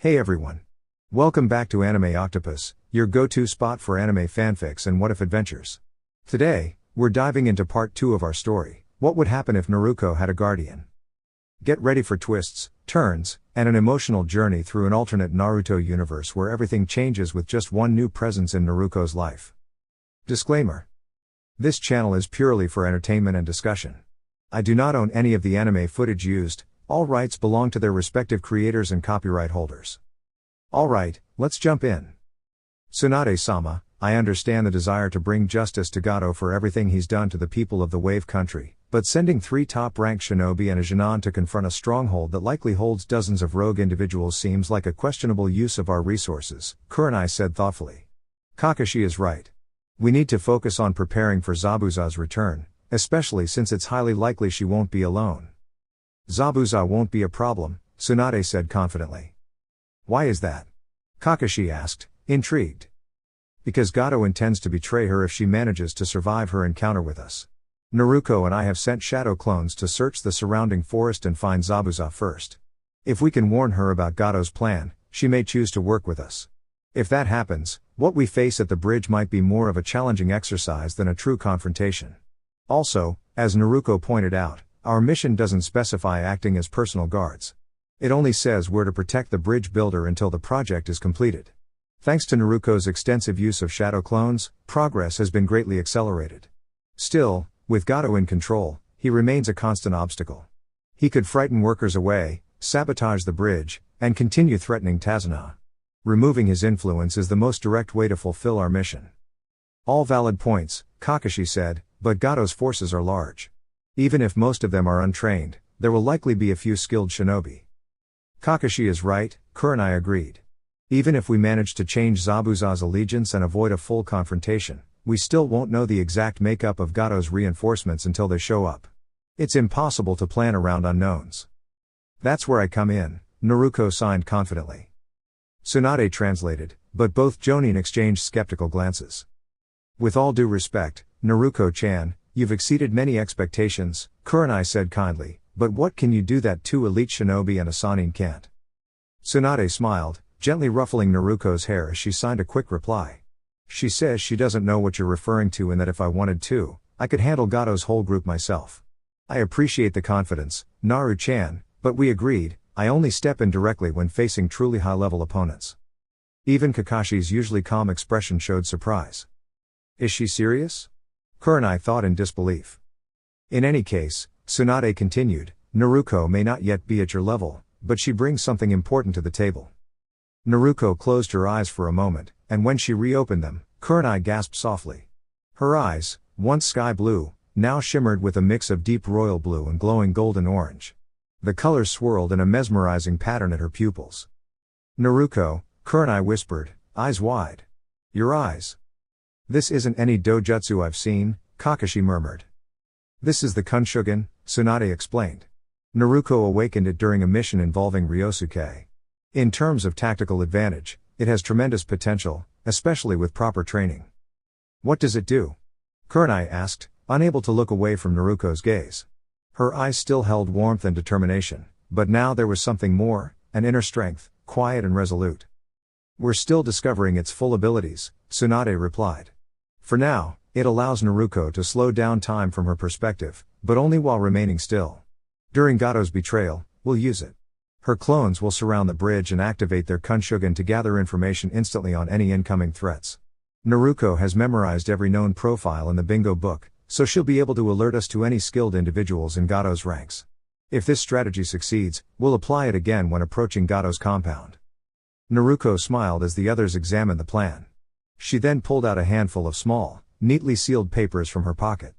Hey everyone. Welcome back to Anime Octopus, your go-to spot for anime fanfics and what-if adventures. Today, we're diving into part 2 of our story, What Would Happen If Naruko Had a Guardian? Get ready for twists, turns, and an emotional journey through an alternate Naruto universe where everything changes with just one new presence in Naruko's life. Disclaimer. This channel is purely for entertainment and discussion. I do not own any of the anime footage used. All rights belong to their respective creators and copyright holders. Alright, let's jump in. Tsunade-sama, I understand the desire to bring justice to Gato for everything he's done to the people of the Wave Country, but sending 3 top-ranked shinobi and a Genin to confront a stronghold that likely holds dozens of rogue individuals seems like a questionable use of our resources, Kurenai said thoughtfully. Kakashi is right. We need to focus on preparing for Zabuza's return, especially since it's highly likely she won't be alone. Zabuza won't be a problem, Tsunade said confidently. Why is that? Kakashi asked, intrigued. Because Gato intends to betray her if she manages to survive her encounter with us. Naruko and I have sent shadow clones to search the surrounding forest and find Zabuza first. If we can warn her about Gato's plan, she may choose to work with us. If that happens, what we face at the bridge might be more of a challenging exercise than a true confrontation. Also, as Naruko pointed out, our mission doesn't specify acting as personal guards. It only says we're to protect the bridge builder until the project is completed. Thanks to Naruko's extensive use of shadow clones, progress has been greatly accelerated. Still, with Gato in control, he remains a constant obstacle. He could frighten workers away, sabotage the bridge, and continue threatening Tazuna. Removing his influence is the most direct way to fulfill our mission. All valid points, Kakashi said, but Gato's forces are large. Even if most of them are untrained, there will likely be a few skilled shinobi. Kakashi is right, Kurenai agreed. Even if we manage to change Zabuza's allegiance and avoid a full confrontation, we still won't know the exact makeup of Gato's reinforcements until they show up. It's impossible to plan around unknowns. That's where I come in, Naruko signed confidently. Tsunade translated, but both Jonin exchanged skeptical glances. With all due respect, Naruko-chan, you've exceeded many expectations, Kurenai said kindly, but what can you do that 2 elite shinobi and a Sannin can't? Tsunade smiled, gently ruffling Naruko's hair as she signed a quick reply. She says she doesn't know what you're referring to and that if I wanted to, I could handle Gato's whole group myself. I appreciate the confidence, Naru-chan, but we agreed, I only step in directly when facing truly high-level opponents. Even Kakashi's usually calm expression showed surprise. Is she serious? Kurenai thought in disbelief. In any case, Tsunade continued, Naruko may not yet be at your level, but she brings something important to the table. Naruko closed her eyes for a moment, and when she reopened them, Kurenai gasped softly. Her eyes, once sky blue, now shimmered with a mix of deep royal blue and glowing golden orange. The colors swirled in a mesmerizing pattern at her pupils. Naruko, Kurenai whispered, eyes wide. Your eyes. This isn't any dojutsu I've seen, Kakashi murmured. This is the Kunshugen, Tsunade explained. Naruko awakened it during a mission involving Ryosuke. In terms of tactical advantage, it has tremendous potential, especially with proper training. What does it do? Kurenai asked, unable to look away from Naruko's gaze. Her eyes still held warmth and determination, but now there was something more, an inner strength, quiet and resolute. We're still discovering its full abilities, Tsunade replied. For now, it allows Naruko to slow down time from her perspective, but only while remaining still. During Gato's betrayal, we'll use it. Her clones will surround the bridge and activate their Kunshugen to gather information instantly on any incoming threats. Naruko has memorized every known profile in the bingo book, so she'll be able to alert us to any skilled individuals in Gato's ranks. If this strategy succeeds, we'll apply it again when approaching Gato's compound. Naruko smiled as the others examined the plan. She then pulled out a handful of small, neatly sealed papers from her pocket.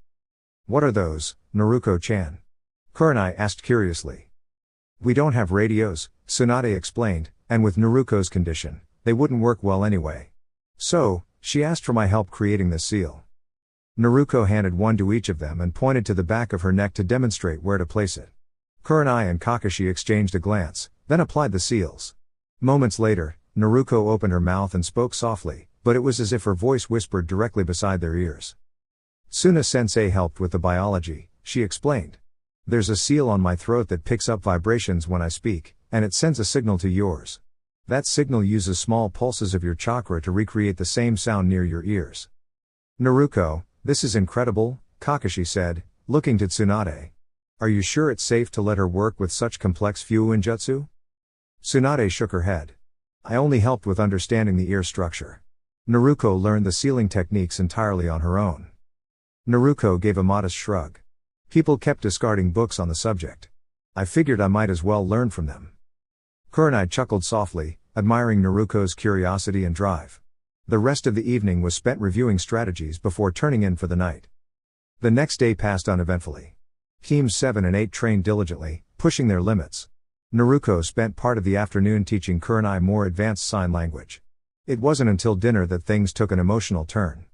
What are those, Naruko-chan? Kurenai asked curiously. We don't have radios, Tsunade explained, and with Naruko's condition, they wouldn't work well anyway. So, she asked for my help creating this seal. Naruko handed one to each of them and pointed to the back of her neck to demonstrate where to place it. Kurenai and Kakashi exchanged a glance, then applied the seals. Moments later, Naruko opened her mouth and spoke softly, but it was as if her voice whispered directly beside their ears. Suna-sensei helped with the biology, she explained. There's a seal on my throat that picks up vibrations when I speak, and it sends a signal to yours. That signal uses small pulses of your chakra to recreate the same sound near your ears. Naruko, this is incredible, Kakashi said, looking to Tsunade. Are you sure it's safe to let her work with such complex fuinjutsu? Tsunade shook her head. I only helped with understanding the ear structure. Naruko learned the sealing techniques entirely on her own. Naruko gave a modest shrug. People kept discarding books on the subject. I figured I might as well learn from them. Kurenai chuckled softly, admiring Naruko's curiosity and drive. The rest of the evening was spent reviewing strategies before turning in for the night. The next day passed uneventfully. Teams 7 and 8 trained diligently, pushing their limits. Naruko spent part of the afternoon teaching Kurenai more advanced sign language. It wasn't until dinner that things took an emotional turn.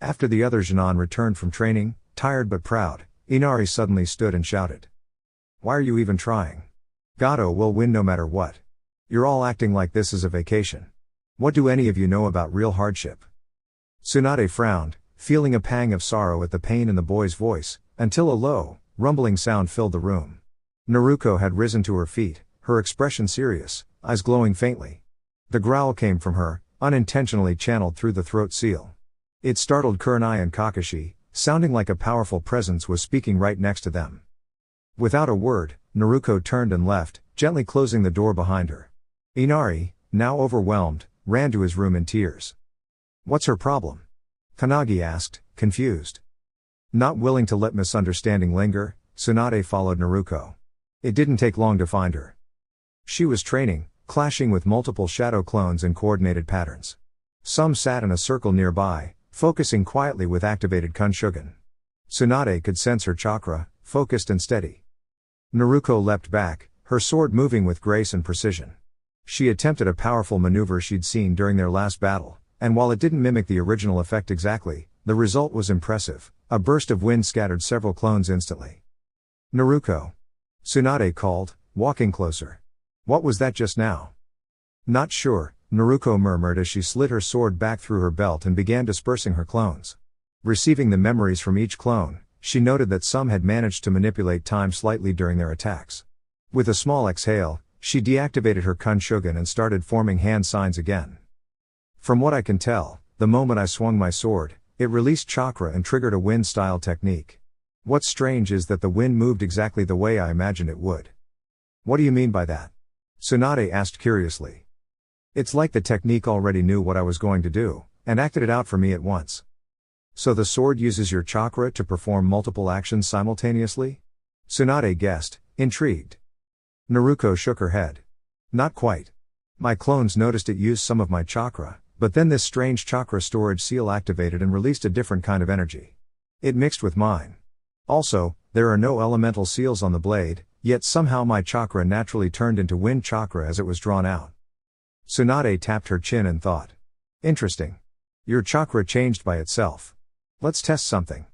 After the other Genin returned from training, tired but proud, Inari suddenly stood and shouted. Why are you even trying? Gato will win no matter what. You're all acting like this is a vacation. What do any of you know about real hardship? Tsunade frowned, feeling a pang of sorrow at the pain in the boy's voice, until a low, rumbling sound filled the room. Naruko had risen to her feet, her expression serious, eyes glowing faintly. The growl came from her, unintentionally channeled through the throat seal. It startled Kurenai and Kakashi, sounding like a powerful presence was speaking right next to them. Without a word, Naruko turned and left, gently closing the door behind her. Inari, now overwhelmed, ran to his room in tears. What's her problem? Kanagi asked, confused. Not willing to let misunderstanding linger, Tsunade followed Naruko. It didn't take long to find her. She was training, clashing with multiple shadow clones in coordinated patterns. Some sat in a circle nearby, focusing quietly with activated Kunshugen. Tsunade could sense her chakra, focused and steady. Naruko leapt back, her sword moving with grace and precision. She attempted a powerful maneuver she'd seen during their last battle, and while it didn't mimic the original effect exactly, the result was impressive. A burst of wind scattered several clones instantly. Naruko. Tsunade called, walking closer. What was that just now? Not sure, Naruko murmured as she slid her sword back through her belt and began dispersing her clones. Receiving the memories from each clone, she noted that some had managed to manipulate time slightly during their attacks. With a small exhale, she deactivated her Kunshugen and started forming hand signs again. From what I can tell, the moment I swung my sword, it released chakra and triggered a wind-style technique. What's strange is that the wind moved exactly the way I imagined it would. What do you mean by that? Tsunade asked curiously. It's like the technique already knew what I was going to do, and acted it out for me at once. So the sword uses your chakra to perform multiple actions simultaneously? Tsunade guessed, intrigued. Naruko shook her head. Not quite. My clones noticed it used some of my chakra, but then this strange chakra storage seal activated and released a different kind of energy. It mixed with mine. Also, there are no elemental seals on the blade, yet somehow my chakra naturally turned into wind chakra as it was drawn out. Tsunade tapped her chin and thought. Interesting. Your chakra changed by itself. Let's test something.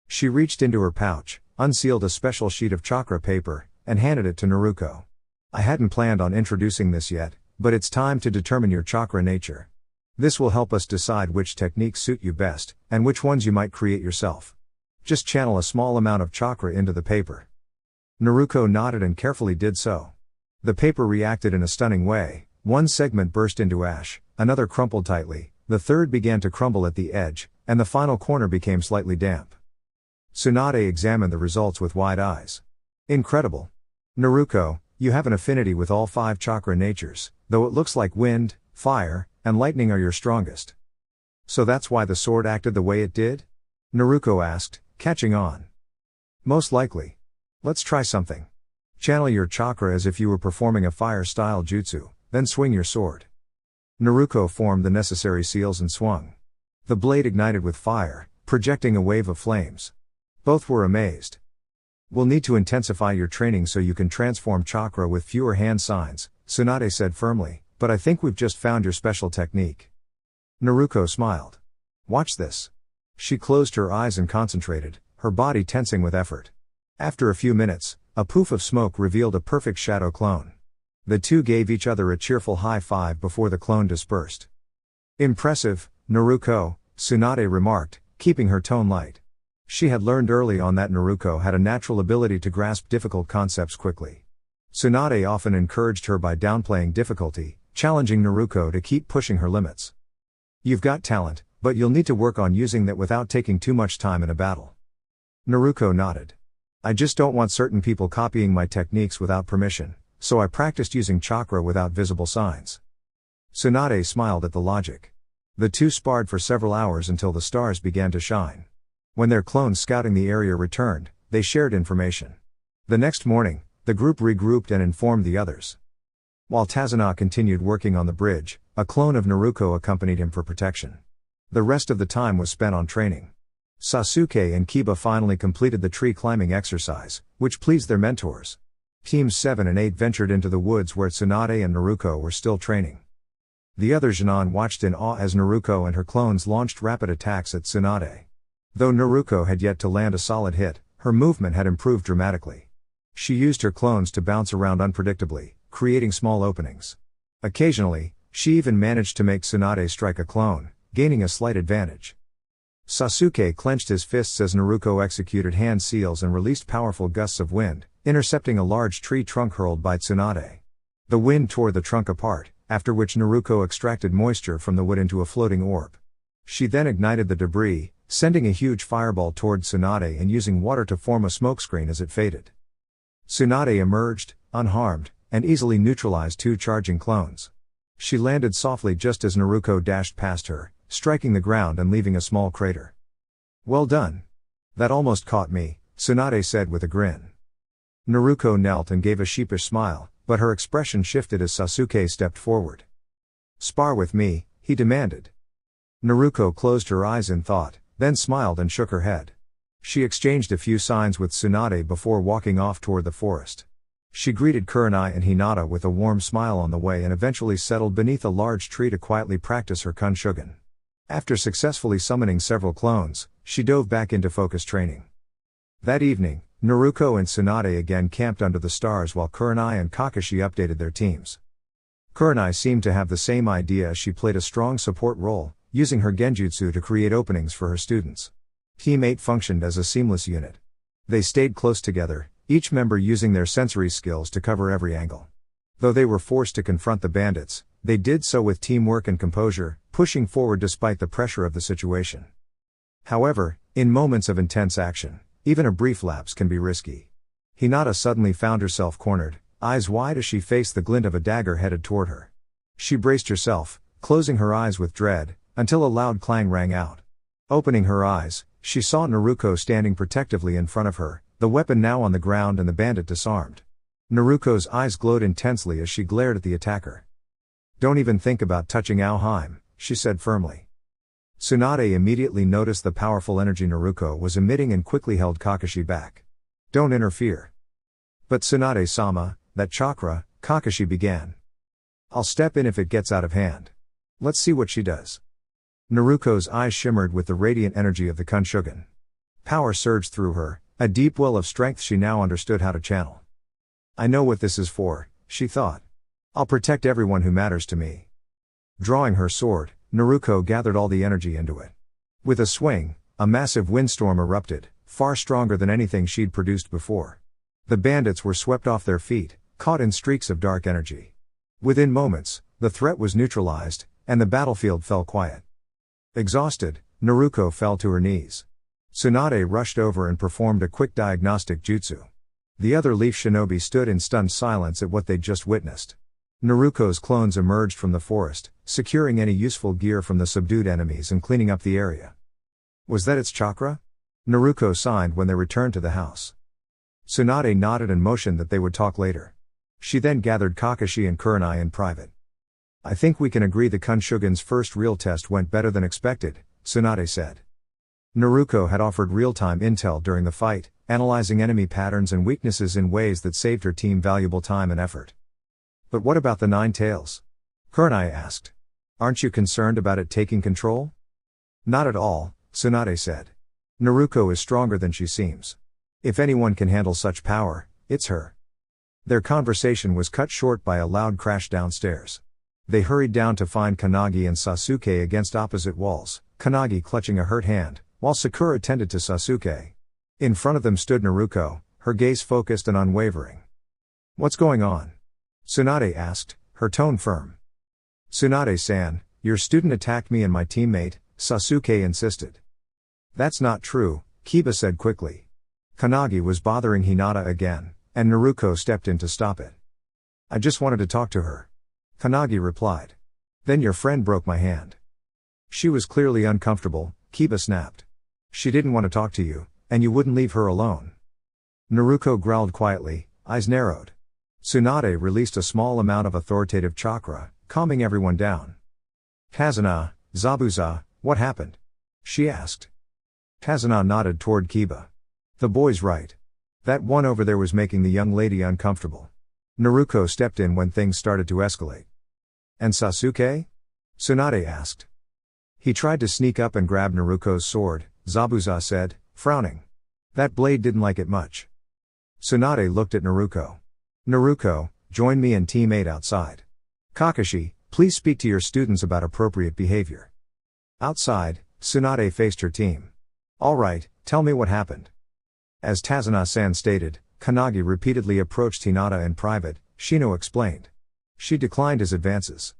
She reached into her pouch, unsealed a special sheet of chakra paper, and handed it to Naruko. I hadn't planned on introducing this yet, but it's time to determine your chakra nature. This will help us decide which techniques suit you best, and which ones you might create yourself. Just channel a small amount of chakra into the paper. Naruko nodded and carefully did so. The paper reacted in a stunning way. One segment burst into ash, another crumpled tightly, the third began to crumble at the edge, and the final corner became slightly damp. Tsunade examined the results with wide eyes. Incredible. Naruko, you have an affinity with all 5 chakra natures, though it looks like wind, fire, and lightning are your strongest. So that's why the sword acted the way it did? Naruko asked, catching on. Most likely. Let's try something. Channel your chakra as if you were performing a fire-style jutsu, then swing your sword. Naruko formed the necessary seals and swung. The blade ignited with fire, projecting a wave of flames. Both were amazed. We'll need to intensify your training so you can transform chakra with fewer hand signs, Tsunade said firmly, but I think we've just found your special technique. Naruko smiled. Watch this. She closed her eyes and concentrated, her body tensing with effort. After a few minutes, a poof of smoke revealed a perfect shadow clone. The two gave each other a cheerful high five before the clone dispersed. Impressive, Naruko, Tsunade remarked, keeping her tone light. She had learned early on that Naruko had a natural ability to grasp difficult concepts quickly. Tsunade often encouraged her by downplaying difficulty, challenging Naruko to keep pushing her limits. You've got talent, but you'll need to work on using that without taking too much time in a battle. Naruko nodded. I just don't want certain people copying my techniques without permission, so I practiced using chakra without visible signs. Tsunade smiled at the logic. The two sparred for several hours until the stars began to shine. When their clones scouting the area returned, they shared information. The next morning, the group regrouped and informed the others. While Tazuna continued working on the bridge, a clone of Naruko accompanied him for protection. The rest of the time was spent on training. Sasuke and Kiba finally completed the tree climbing exercise, which pleased their mentors. Teams 7 and 8 ventured into the woods where Tsunade and Naruko were still training. The other Genin watched in awe as Naruko and her clones launched rapid attacks at Tsunade. Though Naruko had yet to land a solid hit, her movement had improved dramatically. She used her clones to bounce around unpredictably, creating small openings. Occasionally, she even managed to make Tsunade strike a clone, gaining a slight advantage. Sasuke clenched his fists as Naruko executed hand seals and released powerful gusts of wind, intercepting a large tree trunk hurled by Tsunade. The wind tore the trunk apart, after which Naruko extracted moisture from the wood into a floating orb. She then ignited the debris, sending a huge fireball toward Tsunade and using water to form a smokescreen as it faded. Tsunade emerged, unharmed, and easily neutralized two charging clones. She landed softly just as Naruko dashed past her, striking the ground and leaving a small crater. Well done. That almost caught me, Tsunade said with a grin. Naruko knelt and gave a sheepish smile, but her expression shifted as Sasuke stepped forward. Spar with me, he demanded. Naruko closed her eyes in thought, then smiled and shook her head. She exchanged a few signs with Tsunade before walking off toward the forest. She greeted Kurenai and Hinata with a warm smile on the way and eventually settled beneath a large tree to quietly practice her Kunshugen. After successfully summoning several clones, she dove back into focus training. That evening, Naruko and Tsunade again camped under the stars while Kurenai and Kakashi updated their teams. Kurenai seemed to have the same idea as she played a strong support role, using her genjutsu to create openings for her students. Team 8 functioned as a seamless unit. They stayed close together, each member using their sensory skills to cover every angle. Though they were forced to confront the bandits, they did so with teamwork and composure, pushing forward despite the pressure of the situation. However, in moments of intense action, even a brief lapse can be risky. Hinata suddenly found herself cornered, eyes wide as she faced the glint of a dagger headed toward her. She braced herself, closing her eyes with dread, until a loud clang rang out. Opening her eyes, she saw Naruko standing protectively in front of her, the weapon now on the ground and the bandit disarmed. Naruko's eyes glowed intensely as she glared at the attacker. Don't even think about touching Aoheim, she said firmly. Tsunade immediately noticed the powerful energy Naruko was emitting and quickly held Kakashi back. Don't interfere. But Tsunade-sama, that chakra, Kakashi began. I'll step in if it gets out of hand. Let's see what she does. Naruko's eyes shimmered with the radiant energy of the Kunshugen. Power surged through her, a deep well of strength she now understood how to channel. I know what this is for, she thought. I'll protect everyone who matters to me. Drawing her sword, Naruko gathered all the energy into it. With a swing, a massive windstorm erupted, far stronger than anything she'd produced before. The bandits were swept off their feet, caught in streaks of dark energy. Within moments, the threat was neutralized, and the battlefield fell quiet. Exhausted, Naruko fell to her knees. Tsunade rushed over and performed a quick diagnostic jutsu. The other Leaf Shinobi stood in stunned silence at what they'd just witnessed. Naruko's clones emerged from the forest, securing any useful gear from the subdued enemies and cleaning up the area. Was that its chakra? Naruko signed when they returned to the house. Tsunade nodded and motioned that they would talk later. She then gathered Kakashi and Kurenai in private. I think we can agree the Kunshugen's first real test went better than expected, Tsunade said. Naruko had offered real-time intel during the fight, analyzing enemy patterns and weaknesses in ways that saved her team valuable time and effort. But what about the Nine Tails? Kurenai asked. Aren't you concerned about it taking control? Not at all, Tsunade said. Naruko is stronger than she seems. If anyone can handle such power, it's her. Their conversation was cut short by a loud crash downstairs. They hurried down to find Kanagi and Sasuke against opposite walls, Kanagi clutching a hurt hand, while Sakura tended to Sasuke. In front of them stood Naruko, her gaze focused and unwavering. What's going on? Tsunade asked, her tone firm. Tsunade-san, your student attacked me and my teammate, Sasuke insisted. That's not true, Kiba said quickly. Kanagi was bothering Hinata again, and Naruko stepped in to stop it. I just wanted to talk to her. Kanagi replied. Then your friend broke my hand. She was clearly uncomfortable, Kiba snapped. She didn't want to talk to you, and you wouldn't leave her alone. Naruko growled quietly, eyes narrowed. Tsunade released a small amount of authoritative chakra, calming everyone down. Kazuna, Zabuza, what happened? She asked. Kazuna nodded toward Kiba. The boy's right. That one over there was making the young lady uncomfortable. Naruko stepped in when things started to escalate. And Sasuke? Tsunade asked. He tried to sneak up and grab Naruko's sword, Zabuza said, frowning. That blade didn't like it much. Tsunade looked at Naruko. Naruko, join me and Team 8 outside. Kakashi, please speak to your students about appropriate behavior. Outside, Tsunade faced her team. Alright, tell me what happened. As Tazuna-san stated, Kanagi repeatedly approached Hinata in private, Shino explained. She declined his advances.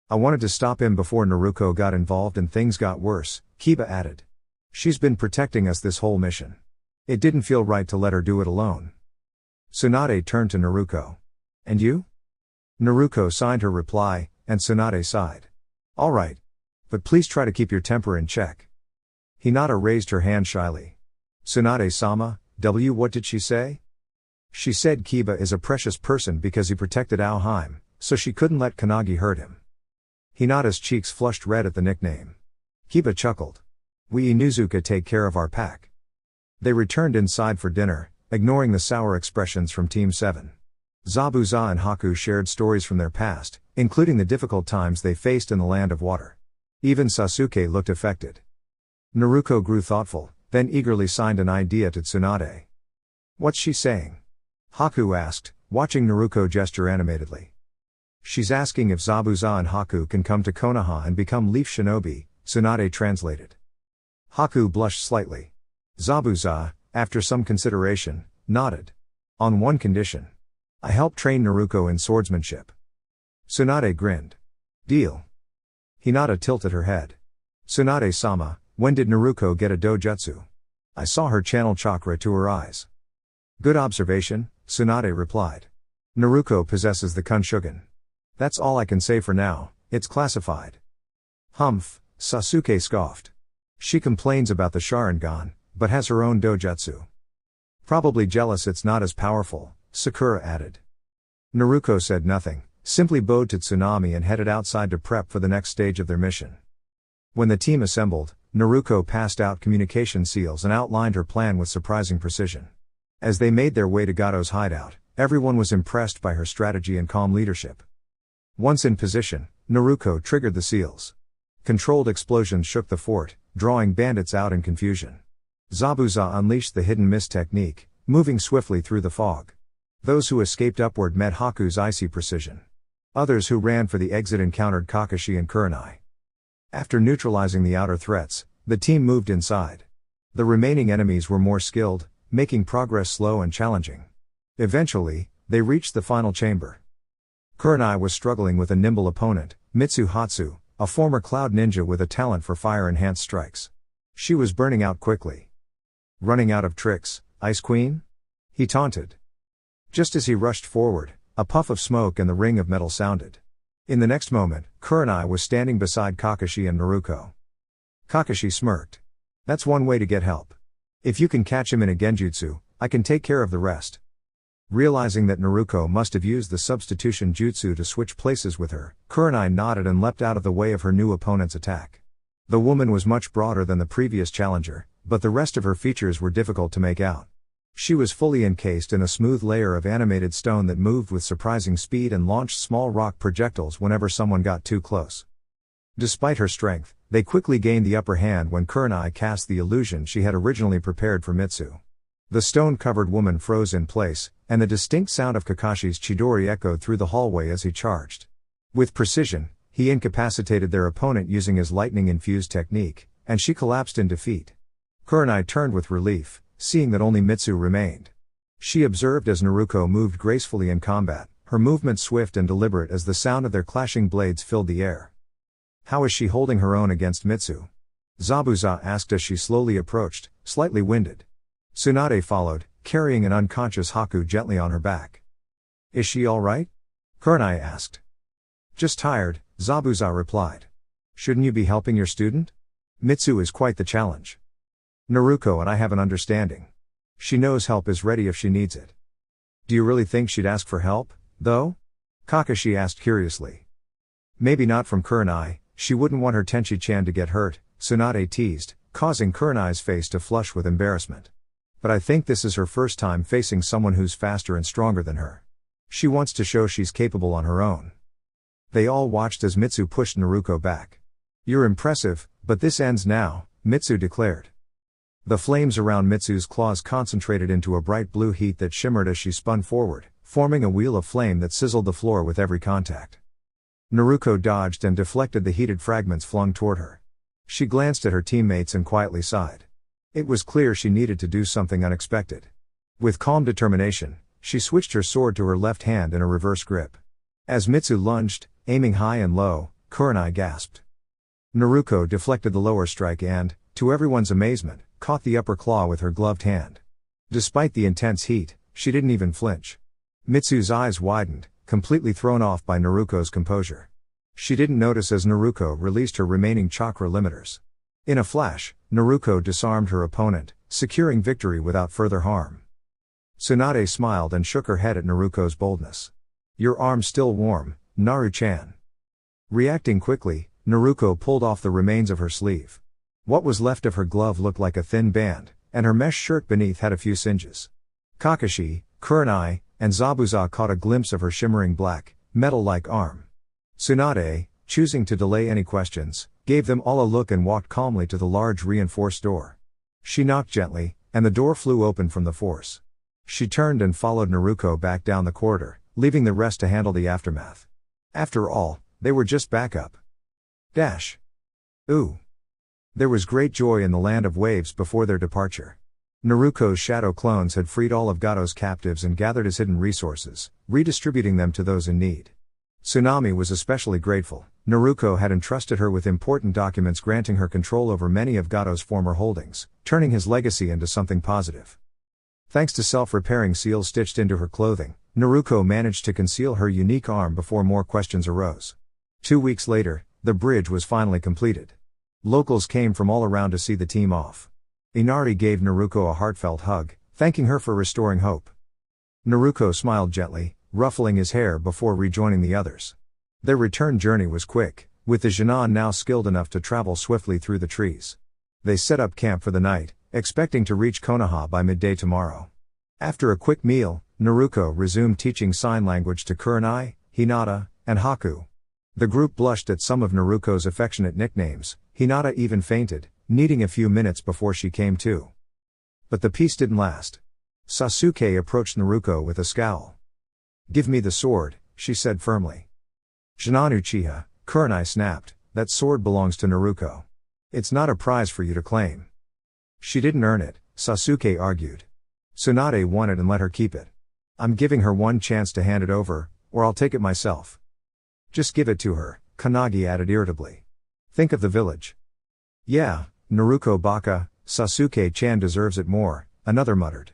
I wanted to stop him before Naruko got involved and things got worse, Kiba added. She's been protecting us this whole mission. It didn't feel right to let her do it alone. Tsunade turned to Naruko. And you? Naruko signed her reply, and Tsunade sighed. Alright. But please try to keep your temper in check. Hinata raised her hand shyly. Tsunade-sama, what did she say? She said Kiba is a precious person because he protected Aoheim, so she couldn't let Kanagi hurt him. Hinata's cheeks flushed red at the nickname. Kiba chuckled. We Inuzuka take care of our pack. They returned inside for dinner, ignoring the sour expressions from Team 7. Zabuza and Haku shared stories from their past, including the difficult times they faced in the land of water. Even Sasuke looked affected. Naruko grew thoughtful, then eagerly signed an idea to Tsunade. What's she saying? Haku asked, watching Naruko gesture animatedly. She's asking if Zabuza and Haku can come to Konoha and become Leaf Shinobi, Tsunade translated. Haku blushed slightly. Zabuza, after some consideration, nodded. On one condition. I help train Naruko in swordsmanship. Tsunade grinned. Deal. Hinata tilted her head. Tsunade-sama, when did Naruko get a dojutsu? I saw her channel chakra to her eyes. Good observation, Tsunade replied. Naruko possesses the Kunshugen. That's all I can say for now, it's classified. Humph, Sasuke scoffed. She complains about the Sharingan, but has her own dojutsu. Probably jealous it's not as powerful, Sakura added. Naruko said nothing, simply bowed to Tsunami and headed outside to prep for the next stage of their mission. When the team assembled, Naruko passed out communication seals and outlined her plan with surprising precision. As they made their way to Gato's hideout, everyone was impressed by her strategy and calm leadership. Once in position, Naruko triggered the seals. Controlled explosions shook the fort, drawing bandits out in confusion. Zabuza unleashed the hidden mist technique, moving swiftly through the fog. Those who escaped upward met Haku's icy precision. Others who ran for the exit encountered Kakashi and Kurenai. After neutralizing the outer threats, the team moved inside. The remaining enemies were more skilled, making progress slow and challenging. Eventually, they reached the final chamber. Kurenai was struggling with a nimble opponent, Mitsuhatsu, a former cloud ninja with a talent for fire-enhanced strikes. She was burning out quickly. Running out of tricks, Ice Queen? He taunted. Just as he rushed forward, a puff of smoke and the ring of metal sounded. In the next moment, Kurenai was standing beside Kakashi and Naruko. Kakashi smirked. That's one way to get help. If you can catch him in a genjutsu, I can take care of the rest. Realizing that Naruko must have used the substitution jutsu to switch places with her, Kurenai nodded and leapt out of the way of her new opponent's attack. The woman was much broader than the previous challenger, but the rest of her features were difficult to make out. She was fully encased in a smooth layer of animated stone that moved with surprising speed and launched small rock projectiles whenever someone got too close. Despite her strength, they quickly gained the upper hand when Kurenai cast the illusion she had originally prepared for Mitsu. The stone-covered woman froze in place, and the distinct sound of Kakashi's Chidori echoed through the hallway as he charged. With precision, he incapacitated their opponent using his lightning-infused technique, and she collapsed in defeat. Kurenai turned with relief, seeing that only Mitsu remained. She observed as Naruko moved gracefully in combat, her movement swift and deliberate as the sound of their clashing blades filled the air. How is she holding her own against Mitsu? Zabuza asked as she slowly approached, slightly winded. Tsunade followed, carrying an unconscious Haku gently on her back. Is she all right? Kurenai asked. Just tired, Zabuza replied. Shouldn't you be helping your student? Mitsu is quite the challenge. Naruko and I have an understanding. She knows help is ready if she needs it. Do you really think she'd ask for help, though? Kakashi asked curiously. Maybe not from Kurenai, she wouldn't want her Tenchi-chan to get hurt, Tsunade teased, causing Kurenai's face to flush with embarrassment. But I think this is her first time facing someone who's faster and stronger than her. She wants to show she's capable on her own. They all watched as Mitsu pushed Naruko back. You're impressive, but this ends now, Mitsu declared. The flames around Mitsu's claws concentrated into a bright blue heat that shimmered as she spun forward, forming a wheel of flame that sizzled the floor with every contact. Naruko dodged and deflected the heated fragments flung toward her. She glanced at her teammates and quietly sighed. It was clear she needed to do something unexpected. With calm determination, she switched her sword to her left hand in a reverse grip. As Mitsu lunged, aiming high and low, Kurenai gasped. Naruko deflected the lower strike and, to everyone's amazement, caught the upper claw with her gloved hand. Despite the intense heat, she didn't even flinch. Mitsu's eyes widened, completely thrown off by Naruko's composure. She didn't notice as Naruko released her remaining chakra limiters. In a flash, Naruko disarmed her opponent, securing victory without further harm. Tsunade smiled and shook her head at Naruko's boldness. Your arm's still warm, Naru-chan. Reacting quickly, Naruko pulled off the remains of her sleeve. What was left of her glove looked like a thin band, and her mesh shirt beneath had a few singes. Kakashi, Kurenai, and Zabuza caught a glimpse of her shimmering black, metal-like arm. Tsunade, choosing to delay any questions, gave them all a look and walked calmly to the large reinforced door. She knocked gently, and the door flew open from the force. She turned and followed Naruko back down the corridor, leaving the rest to handle the aftermath. After all, they were just backup. Ooh. There was great joy in the land of waves before their departure. Naruko's shadow clones had freed all of Gato's captives and gathered his hidden resources, redistributing them to those in need. Tsunami was especially grateful. Naruko had entrusted her with important documents granting her control over many of Gato's former holdings, turning his legacy into something positive. Thanks to self-repairing seals stitched into her clothing, Naruko managed to conceal her unique arm before more questions arose. 2 weeks later, the bridge was finally completed. Locals came from all around to see the team off. Inari gave Naruko a heartfelt hug, thanking her for restoring hope. Naruko smiled gently, ruffling his hair before rejoining the others. Their return journey was quick, with the Genin now skilled enough to travel swiftly through the trees. They set up camp for the night, expecting to reach Konoha by midday tomorrow. After a quick meal, Naruko resumed teaching sign language to Kurenai, Hinata, and Haku. The group blushed at some of Naruko's affectionate nicknames. Hinata even fainted, needing a few minutes before she came to. But the peace didn't last. Sasuke approached Naruko with a scowl. Give me the sword, she said firmly. Shinanu Uchiha, Kurenai snapped, that sword belongs to Naruko. It's not a prize for you to claim. She didn't earn it, Sasuke argued. Tsunade won it and let her keep it. I'm giving her one chance to hand it over, or I'll take it myself. Just give it to her, Kanagi added irritably. Think of the village. Yeah, Naruko Baka, Sasuke-chan deserves it more, another muttered.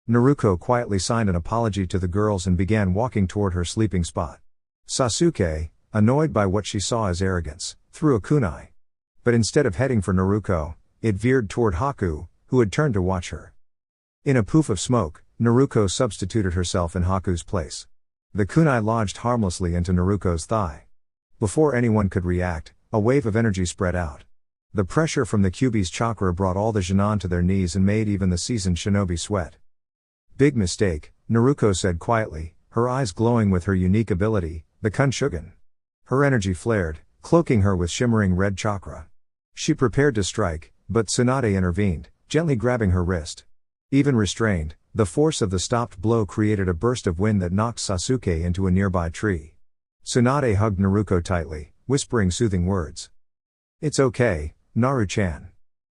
Naruko quietly signed an apology to the girls and began walking toward her sleeping spot. Sasuke, annoyed by what she saw as arrogance, threw a kunai. But instead of heading for Naruko, it veered toward Haku, who had turned to watch her. In a poof of smoke, Naruko substituted herself in Haku's place. The kunai lodged harmlessly into Naruko's thigh. Before anyone could react, a wave of energy spread out. The pressure from the Kyuubi's chakra brought all the Genin to their knees and made even the seasoned shinobi sweat. Big mistake, Naruko said quietly, her eyes glowing with her unique ability, the Kunshugen. Her energy flared, cloaking her with shimmering red chakra. She prepared to strike, but Tsunade intervened, gently grabbing her wrist. Even restrained, the force of the stopped blow created a burst of wind that knocked Sasuke into a nearby tree. Tsunade hugged Naruko tightly, whispering soothing words. It's okay, Naru-chan.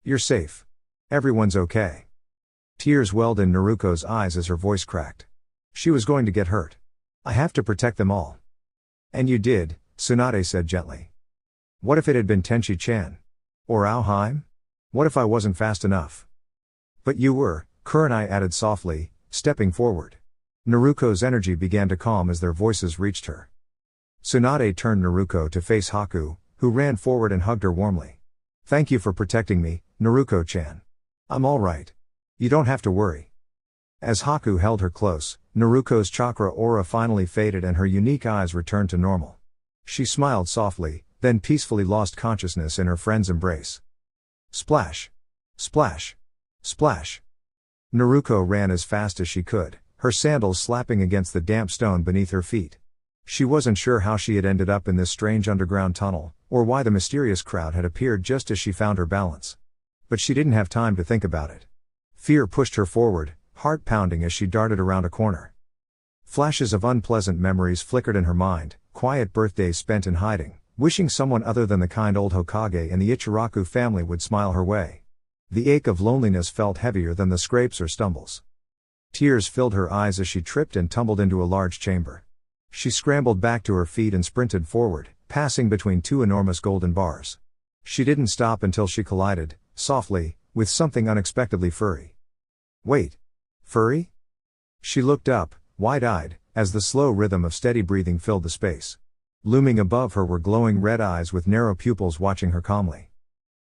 You're safe. Everyone's okay. Tears welled in Naruko's eyes as her voice cracked. She was going to get hurt. I have to protect them all. And you did, Tsunade said gently. What if it had been Tenchi-chan? Or Aoheim? What if I wasn't fast enough? But you were, Kurenai added softly, stepping forward. Naruko's energy began to calm as their voices reached her. Tsunade turned Naruko to face Haku, who ran forward and hugged her warmly. Thank you for protecting me, Naruko-chan. I'm all right. You don't have to worry. As Haku held her close, Naruko's chakra aura finally faded and her unique eyes returned to normal. She smiled softly, then peacefully lost consciousness in her friend's embrace. Splash! Splash! Splash! Naruko ran as fast as she could, her sandals slapping against the damp stone beneath her feet. She wasn't sure how she had ended up in this strange underground tunnel, or why the mysterious crowd had appeared just as she found her balance. But she didn't have time to think about it. Fear pushed her forward, heart pounding as she darted around a corner. Flashes of unpleasant memories flickered in her mind, quiet birthdays spent in hiding, wishing someone other than the kind old Hokage and the Ichiraku family would smile her way. The ache of loneliness felt heavier than the scrapes or stumbles. Tears filled her eyes as she tripped and tumbled into a large chamber. She scrambled back to her feet and sprinted forward, passing between two enormous golden bars. She didn't stop until she collided, softly, with something unexpectedly furry. Wait. Furry? She looked up, wide-eyed, as the slow rhythm of steady breathing filled the space. Looming above her were glowing red eyes with narrow pupils watching her calmly.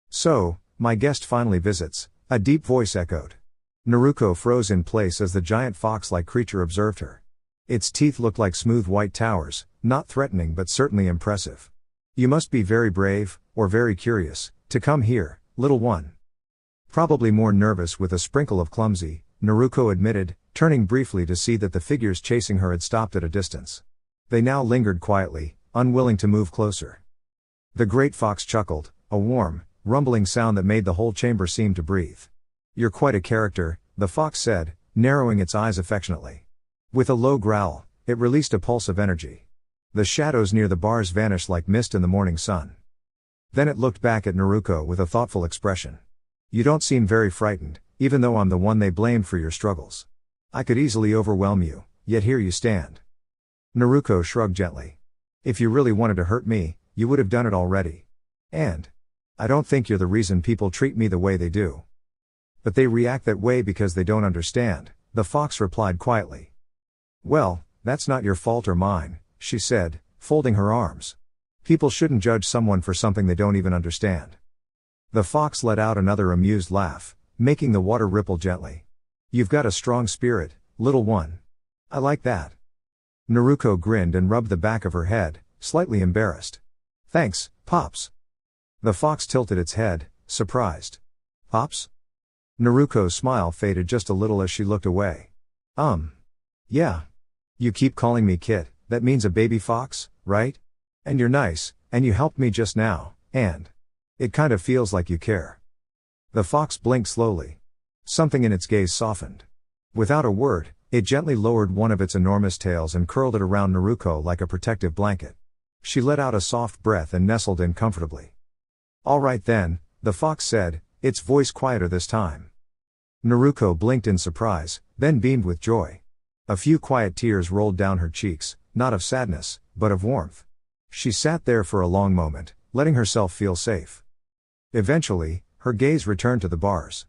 So, my guest finally visits, a deep voice echoed. Naruko froze in place as the giant fox-like creature observed her. Its teeth looked like smooth white towers, not threatening but certainly impressive. You must be very brave, or very curious, to come here, little one. Probably more nervous with a sprinkle of clumsy, Naruko admitted, turning briefly to see that the figures chasing her had stopped at a distance. They now lingered quietly, unwilling to move closer. The great fox chuckled, a warm, rumbling sound that made the whole chamber seem to breathe. You're quite a character, the fox said, narrowing its eyes affectionately. With a low growl, it released a pulse of energy. The shadows near the bars vanished like mist in the morning sun. Then it looked back at Naruko with a thoughtful expression. You don't seem very frightened, even though I'm the one they blamed for your struggles. I could easily overwhelm you, yet here you stand. Naruko shrugged gently. If you really wanted to hurt me, you would have done it already. And I don't think you're the reason people treat me the way they do. But they react that way because they don't understand, the fox replied quietly. Well, that's not your fault or mine, she said, folding her arms. People shouldn't judge someone for something they don't even understand. The fox let out another amused laugh, making the water ripple gently. You've got a strong spirit, little one. I like that. Naruko grinned and rubbed the back of her head, slightly embarrassed. Thanks, Pops. The fox tilted its head, surprised. Pops? Naruko's smile faded just a little as she looked away. Yeah. You keep calling me Kit, that means a baby fox, right? And you're nice, and you helped me just now, and it kind of feels like you care. The fox blinked slowly. Something in its gaze softened. Without a word, it gently lowered one of its enormous tails and curled it around Naruko like a protective blanket. She let out a soft breath and nestled in comfortably. All right then, the fox said, its voice quieter this time. Naruko blinked in surprise, then beamed with joy. A few quiet tears rolled down her cheeks, not of sadness, but of warmth. She sat there for a long moment, letting herself feel safe. Eventually, her gaze returned to the bars.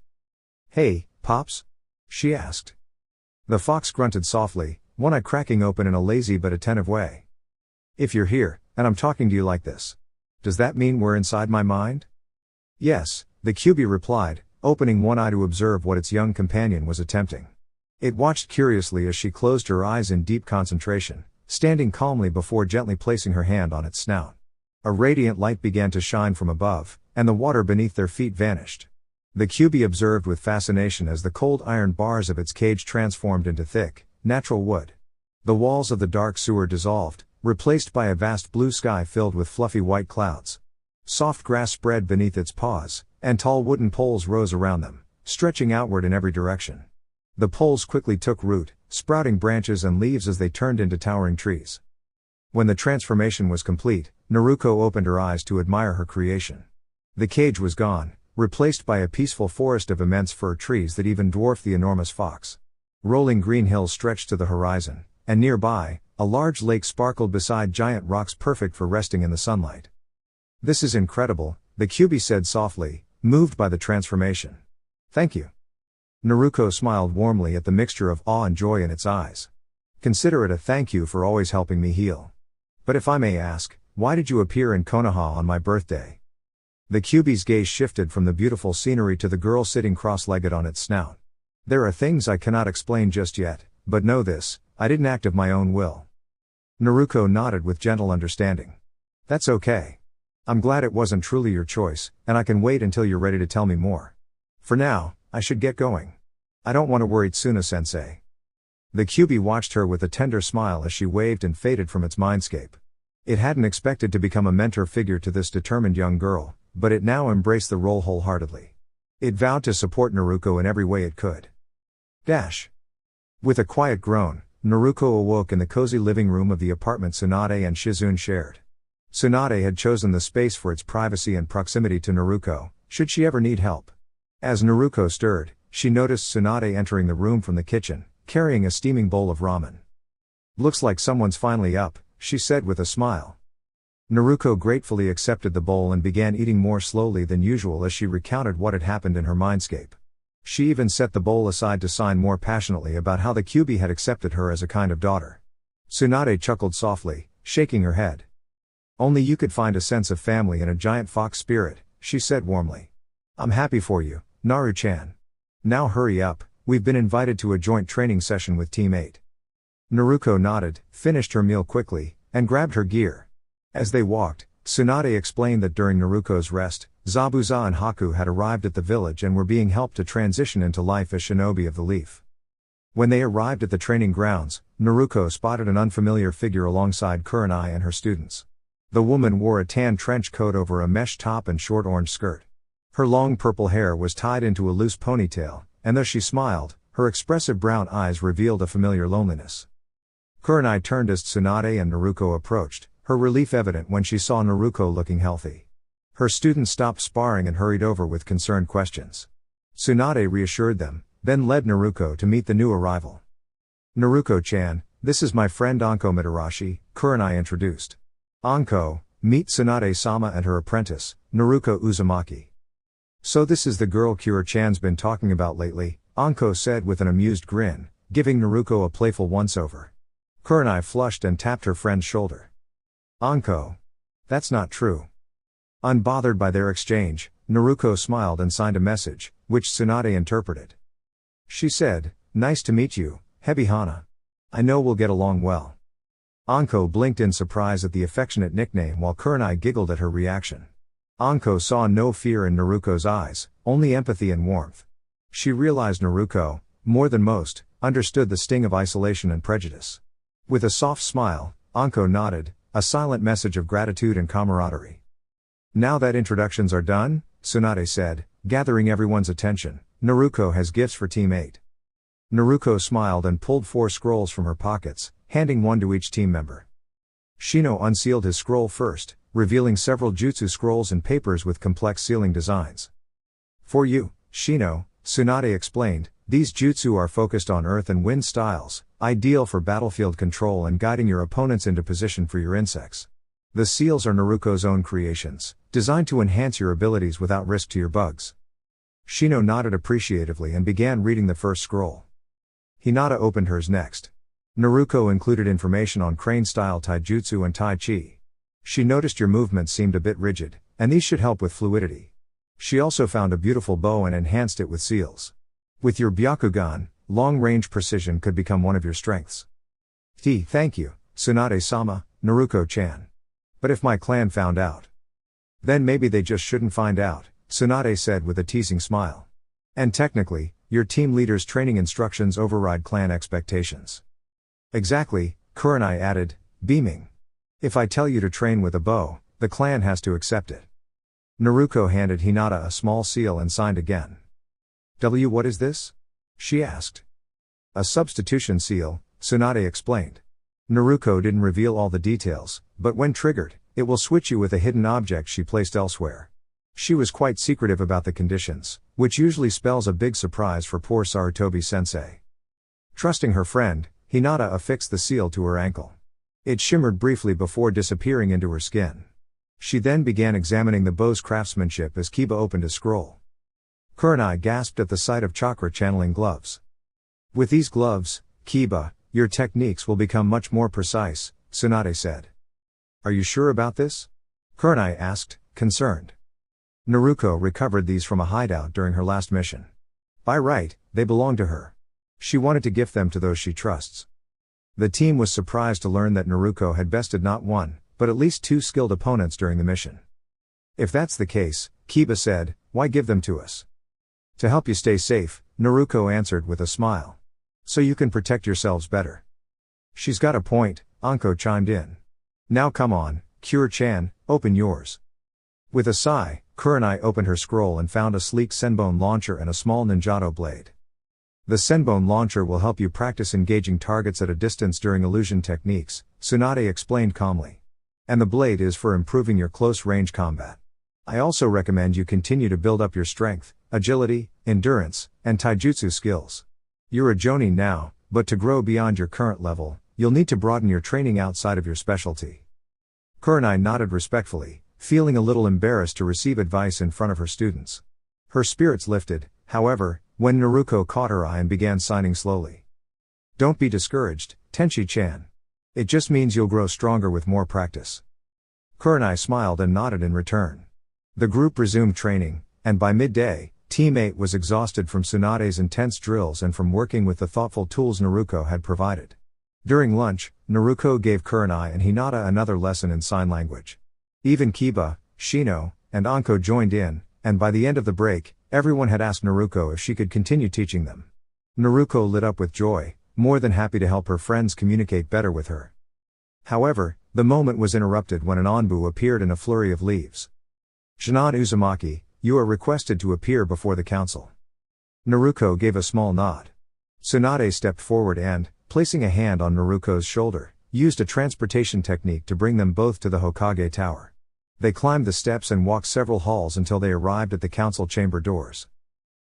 Hey, Pops? She asked. The fox grunted softly, one eye cracking open in a lazy but attentive way. If you're here, and I'm talking to you like this, does that mean we're inside my mind? Yes, the Kyuubi replied, opening one eye to observe what its young companion was attempting. It watched curiously as she closed her eyes in deep concentration, standing calmly before gently placing her hand on its snout. A radiant light began to shine from above, and the water beneath their feet vanished. The Kyuubi observed with fascination as the cold iron bars of its cage transformed into thick, natural wood. The walls of the dark sewer dissolved, replaced by a vast blue sky filled with fluffy white clouds. Soft grass spread beneath its paws, and tall wooden poles rose around them, stretching outward in every direction. The poles quickly took root, sprouting branches and leaves as they turned into towering trees. When the transformation was complete, Naruko opened her eyes to admire her creation. The cage was gone, replaced by a peaceful forest of immense fir trees that even dwarfed the enormous fox. Rolling green hills stretched to the horizon, and nearby, A large lake sparkled beside giant rocks perfect for resting in the sunlight. "This is incredible," the Kyuubi said softly, moved by the transformation. "Thank you." Naruko smiled warmly at the mixture of awe and joy in its eyes. "Consider it a thank you for always helping me heal. But if I may ask, why did you appear in Konoha on my birthday?" The Kyuubi's gaze shifted from the beautiful scenery to the girl sitting cross-legged on its snout. "There are things I cannot explain just yet, but know this, I didn't act of my own will." Naruko nodded with gentle understanding. "That's okay. I'm glad it wasn't truly your choice, and I can wait until you're ready to tell me more. For now, I should get going. I don't want to worry Tsuna-sensei." The Kyuubi watched her with a tender smile as she waved and faded from its mindscape. It hadn't expected to become a mentor figure to this determined young girl, but it now embraced the role wholeheartedly. It vowed to support Naruko in every way it could. With a quiet groan, Naruko awoke in the cozy living room of the apartment Tsunade and Shizune shared. Tsunade had chosen the space for its privacy and proximity to Naruko, should she ever need help. As Naruko stirred, she noticed Tsunade entering the room from the kitchen, carrying a steaming bowl of ramen. "Looks like someone's finally up," she said with a smile. Naruko gratefully accepted the bowl and began eating more slowly than usual as she recounted what had happened in her mindscape. She even set the bowl aside to sign more passionately about how the Kyuubi had accepted her as a kind of daughter. Tsunade chuckled softly, shaking her head. "Only you could find a sense of family in a giant fox spirit," she said warmly. "I'm happy for you, Naru-chan. Now hurry up, we've been invited to a joint training session with Team 8. Naruko nodded, finished her meal quickly, and grabbed her gear. As they walked, Tsunade explained that during Naruko's rest, Zabuza and Haku had arrived at the village and were being helped to transition into life as shinobi of the leaf. When they arrived at the training grounds, Naruko spotted an unfamiliar figure alongside Kurenai and her students. The woman wore a tan trench coat over a mesh top and short orange skirt. Her long purple hair was tied into a loose ponytail, and though she smiled, her expressive brown eyes revealed a familiar loneliness. Kurenai turned as Tsunade and Naruko approached, her relief evident when she saw Naruko looking healthy. Her students stopped sparring and hurried over with concerned questions. Tsunade reassured them, then led Naruko to meet the new arrival. "Naruko-chan, this is my friend Anko Mitarashi," Kurenai introduced. "Anko, meet Tsunade-sama and her apprentice, Naruko Uzumaki." "So this is the girl Kura-chan's been talking about lately," Anko said with an amused grin, giving Naruko a playful once-over. Kurenai flushed and tapped her friend's shoulder. "Anko. That's not true." Unbothered by their exchange, Naruko smiled and signed a message, which Tsunade interpreted. She said, "Nice to meet you, Hebihana. I know we'll get along well." Anko blinked in surprise at the affectionate nickname while Kurenai giggled at her reaction. Anko saw no fear in Naruko's eyes, only empathy and warmth. She realized Naruko, more than most, understood the sting of isolation and prejudice. With a soft smile, Anko nodded, a silent message of gratitude and camaraderie. "Now that introductions are done," Tsunade said, gathering everyone's attention, "Naruko has gifts for Team 8. Naruko smiled and pulled 4 scrolls from her pockets, handing one to each team member. Shino unsealed his scroll first, revealing several jutsu scrolls and papers with complex sealing designs. "For you, Shino," Tsunade explained, "these jutsu are focused on earth and wind styles, ideal for battlefield control and guiding your opponents into position for your insects. The seals are Naruko's own creations, designed to enhance your abilities without risk to your bugs." Shino nodded appreciatively and began reading the first scroll. Hinata opened hers next. Naruko included information on crane-style taijutsu and tai chi. She noticed your movements seemed a bit rigid, and these should help with fluidity. She also found a beautiful bow and enhanced it with seals. With your Byakugan, long-range precision could become one of your strengths. Thank you, Tsunade-sama, Naruko-chan. But if my clan found out? Then maybe they just shouldn't find out, Tsunade said with a teasing smile. And technically, your team leader's training instructions override clan expectations. Exactly, Kurenai added, beaming. If I tell you to train with a bow, the clan has to accept it. Naruko handed Hinata a small seal and signed again. What is this? She asked. A substitution seal, Tsunade explained. Naruko didn't reveal all the details, but when triggered, it will switch you with a hidden object she placed elsewhere. She was quite secretive about the conditions, which usually spells a big surprise for poor Sarutobi-sensei. Trusting her friend, Hinata affixed the seal to her ankle. It shimmered briefly before disappearing into her skin. She then began examining the bow's craftsmanship as Kiba opened a scroll. Kurenai gasped at the sight of chakra channeling gloves. With these gloves, Kiba, your techniques will become much more precise, Tsunade said. Are you sure about this? Kurenai asked, concerned. Naruko recovered these from a hideout during her last mission. By right, they belonged to her. She wanted to gift them to those she trusts. The team was surprised to learn that Naruko had bested not one, but at least two skilled opponents during the mission. If that's the case, Kiba said, why give them to us? To help you stay safe, Naruko answered with a smile. So you can protect yourselves better. She's got a point, Anko chimed in. Now come on, Kure-chan, open yours. With a sigh, Kurenai opened her scroll and found a sleek senbone launcher and a small ninjato blade. The senbone launcher will help you practice engaging targets at a distance during illusion techniques, Tsunade explained calmly. And the blade is for improving your close-range combat. I also recommend you continue to build up your strength, agility, endurance, and taijutsu skills. You're a jonin now, but to grow beyond your current level, you'll need to broaden your training outside of your specialty. Kurenai nodded respectfully, feeling a little embarrassed to receive advice in front of her students. Her spirits lifted, however, when Naruko caught her eye and began signing slowly. Don't be discouraged, Tenchi-chan. It just means you'll grow stronger with more practice. Kurenai smiled and nodded in return. The group resumed training, and by midday, Team 8 was exhausted from Tsunade's intense drills and from working with the thoughtful tools Naruko had provided. During lunch, Naruko gave Kurenai and Hinata another lesson in sign language. Even Kiba, Shino, and Anko joined in, and by the end of the break, everyone had asked Naruko if she could continue teaching them. Naruko lit up with joy, more than happy to help her friends communicate better with her. However, the moment was interrupted when an Anbu appeared in a flurry of leaves. Shinon Uzumaki, you are requested to appear before the council. Naruko gave a small nod. Tsunade stepped forward and, placing a hand on Naruko's shoulder, used a transportation technique to bring them both to the Hokage Tower. They climbed the steps and walked several halls until they arrived at the council chamber doors.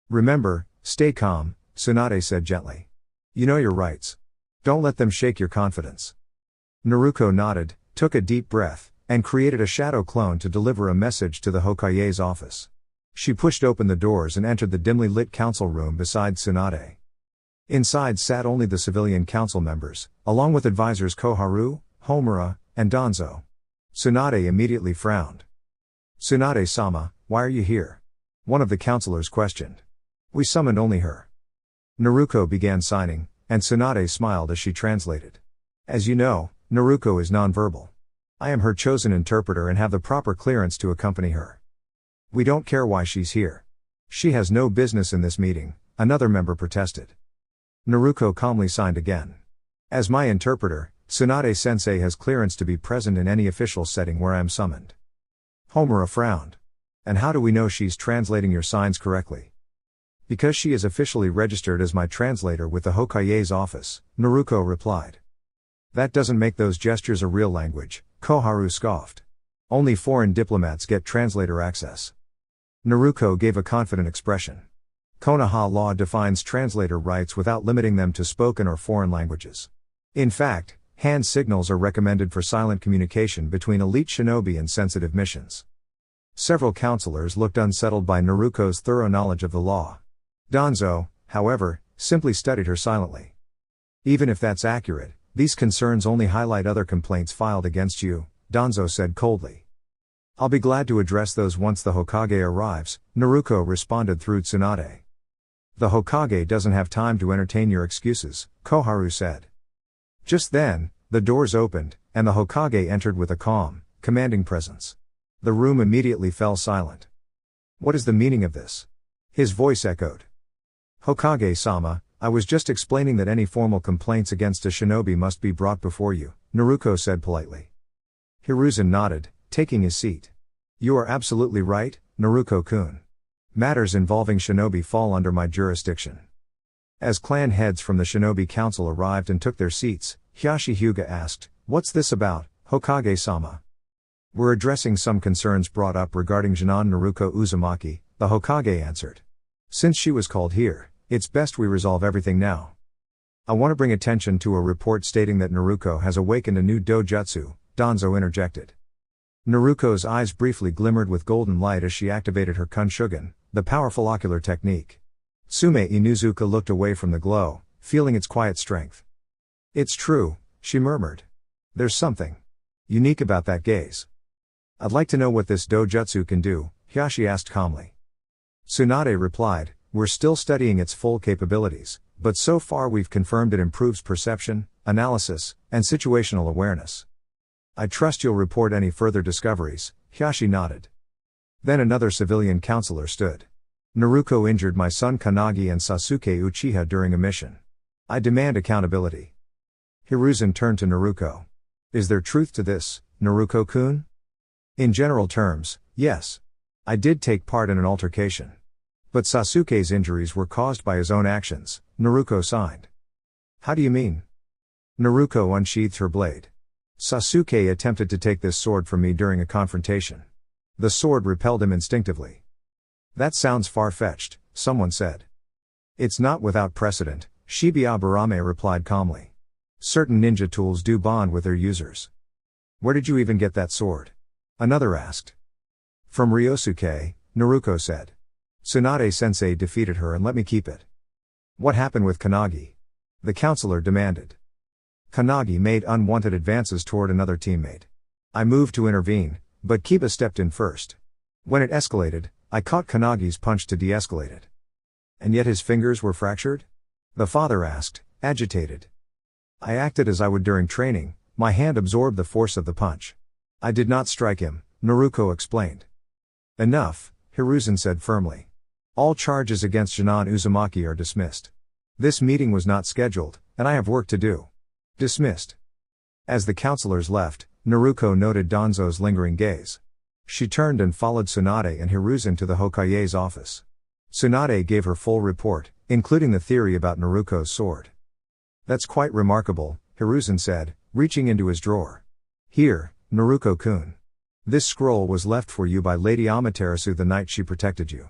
Remember, stay calm, Tsunade said gently. You know your rights. Don't let them shake your confidence. Naruko nodded, took a deep breath, and created a shadow clone to deliver a message to the Hokage's office. She pushed open the doors and entered the dimly lit council room beside Tsunade. Inside sat only the civilian council members, along with advisors Koharu, Homura, and Danzo. Tsunade immediately frowned. Tsunade-sama, why are you here? One of the councilors questioned. We summoned only her. Naruko began signing, and Tsunade smiled as she translated. As you know, Naruko is nonverbal. I am her chosen interpreter and have the proper clearance to accompany her. We don't care why she's here. She has no business in this meeting, another member protested. Naruko calmly signed again. As my interpreter, Tsunade-sensei has clearance to be present in any official setting where I am summoned. Homura frowned. And how do we know she's translating your signs correctly? Because she is officially registered as my translator with the Hokage's office, Naruko replied. That doesn't make those gestures a real language, Koharu scoffed. Only foreign diplomats get translator access. Naruko gave a confident expression. Konoha law defines translator rights without limiting them to spoken or foreign languages. In fact, hand signals are recommended for silent communication between elite shinobi and sensitive missions. Several counselors looked unsettled by Naruko's thorough knowledge of the law. Danzo, however, simply studied her silently. Even if that's accurate, these concerns only highlight other complaints filed against you, Danzo said coldly. I'll be glad to address those once the Hokage arrives, Naruko responded through Tsunade. The Hokage doesn't have time to entertain your excuses, Koharu said. Just then, the doors opened, and the Hokage entered with a calm, commanding presence. The room immediately fell silent. What is the meaning of this? His voice echoed. Hokage-sama, I was just explaining that any formal complaints against a shinobi must be brought before you, Naruko said politely. Hiruzen nodded, taking his seat. You are absolutely right, Naruko-kun. Matters involving shinobi fall under my jurisdiction. As clan heads from the shinobi council arrived and took their seats, Hyashi Hyuga asked, What's this about, Hokage-sama? We're addressing some concerns brought up regarding Jinan Naruko Uzumaki, the Hokage answered. Since she was called here, it's best we resolve everything now. I want to bring attention to a report stating that Naruko has awakened a new dojutsu, Danzo interjected. Naruko's eyes briefly glimmered with golden light as she activated her Kunshugen, the powerful ocular technique. Sume Inuzuka looked away from the glow, feeling its quiet strength. It's true, she murmured. There's something unique about that gaze. I'd like to know what this dojutsu can do, Hyashi asked calmly. Tsunade replied, we're still studying its full capabilities, but so far we've confirmed it improves perception, analysis, and situational awareness. I trust you'll report any further discoveries, Hyashi nodded. Then another civilian counselor stood. Naruko injured my son Kanagi and Sasuke Uchiha during a mission. I demand accountability. Hiruzen turned to Naruko. Is there truth to this, Naruko-kun? In general terms, yes. I did take part in an altercation. But Sasuke's injuries were caused by his own actions, Naruko signed. How do you mean? Naruko unsheathed her blade. Sasuke attempted to take this sword from me during a confrontation. The sword repelled him instinctively. That sounds far-fetched, someone said. It's not without precedent, Shibuya Barame replied calmly. Certain ninja tools do bond with their users. Where did you even get that sword? Another asked. From Ryosuke, Naruko said. Tsunade-sensei defeated her and let me keep it. What happened with Kanagi? The counselor demanded. Kanagi made unwanted advances toward another teammate. I moved to intervene, but Kiba stepped in first. When it escalated, I caught Kanagi's punch to de-escalate it. And yet his fingers were fractured? The father asked, agitated. I acted as I would during training, my hand absorbed the force of the punch. I did not strike him, Naruko explained. Enough, Hiruzen said firmly. All charges against Jinan Uzumaki are dismissed. This meeting was not scheduled, and I have work to do. Dismissed. As the counselors left, Naruko noted Danzo's lingering gaze. She turned and followed Tsunade and Hiruzen to the Hokage's office. Tsunade gave her full report, including the theory about Naruko's sword. That's quite remarkable, Hiruzen said, reaching into his drawer. Here, Naruko-kun. This scroll was left for you by Lady Amaterasu the night she protected you.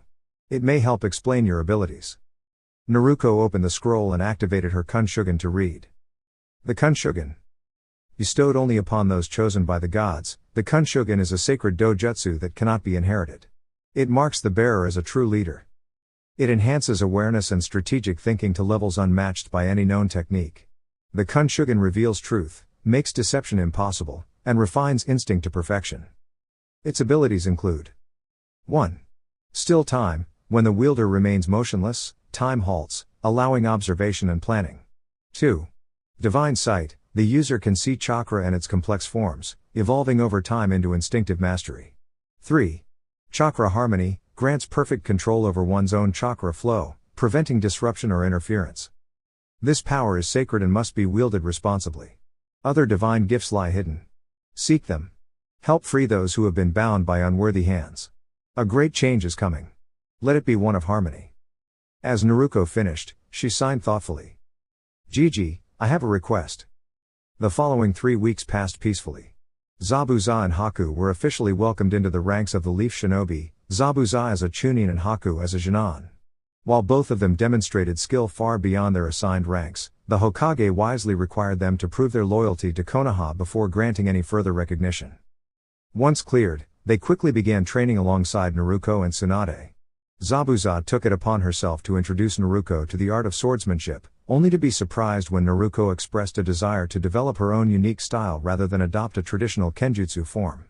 It may help explain your abilities. Naruko opened the scroll and activated her Kunshugen to read. The Kunshugen. Bestowed only upon those chosen by the gods, the Kunshugen is a sacred dojutsu that cannot be inherited. It marks the bearer as a true leader. It enhances awareness and strategic thinking to levels unmatched by any known technique. The Kunshugen reveals truth, makes deception impossible, and refines instinct to perfection. Its abilities include 1. Still time, when the wielder remains motionless, time halts, allowing observation and planning. 2. Divine sight, the user can see chakra and its complex forms, evolving over time into instinctive mastery. 3. Chakra harmony, grants perfect control over one's own chakra flow, preventing disruption or interference. This power is sacred and must be wielded responsibly. Other divine gifts lie hidden. Seek them. Help free those who have been bound by unworthy hands. A great change is coming. Let it be one of harmony. As Naruko finished, she signed thoughtfully. Gigi, I have a request. The following 3 weeks passed peacefully. Zabuza and Haku were officially welcomed into the ranks of the Leaf Shinobi, Zabuza as a Chunin and Haku as a Jinan. While both of them demonstrated skill far beyond their assigned ranks, the Hokage wisely required them to prove their loyalty to Konoha before granting any further recognition. Once cleared, they quickly began training alongside Naruko and Tsunade. Zabuza took it upon herself to introduce Naruko to the art of swordsmanship, only to be surprised when Naruko expressed a desire to develop her own unique style rather than adopt a traditional kenjutsu form.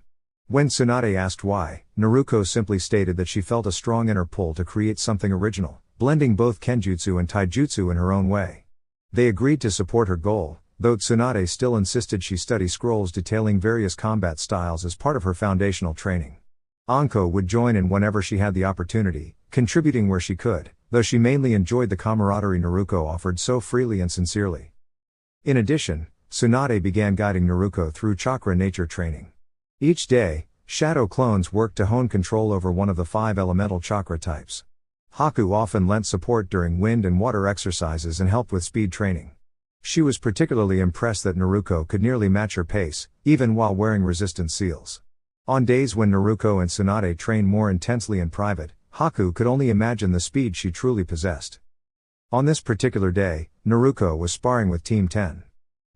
When Tsunade asked why, Naruko simply stated that she felt a strong inner pull to create something original, blending both kenjutsu and taijutsu in her own way. They agreed to support her goal, though Tsunade still insisted she study scrolls detailing various combat styles as part of her foundational training. Anko would join in whenever she had the opportunity, contributing where she could, though she mainly enjoyed the camaraderie Naruko offered so freely and sincerely. In addition, Tsunade began guiding Naruko through chakra nature training. Each day, shadow clones worked to hone control over one of the 5 elemental chakra types. Haku often lent support during wind and water exercises and helped with speed training. She was particularly impressed that Naruko could nearly match her pace, even while wearing resistance seals. On days when Naruko and Tsunade trained more intensely in private, Haku could only imagine the speed she truly possessed. On this particular day, Naruko was sparring with Team 10.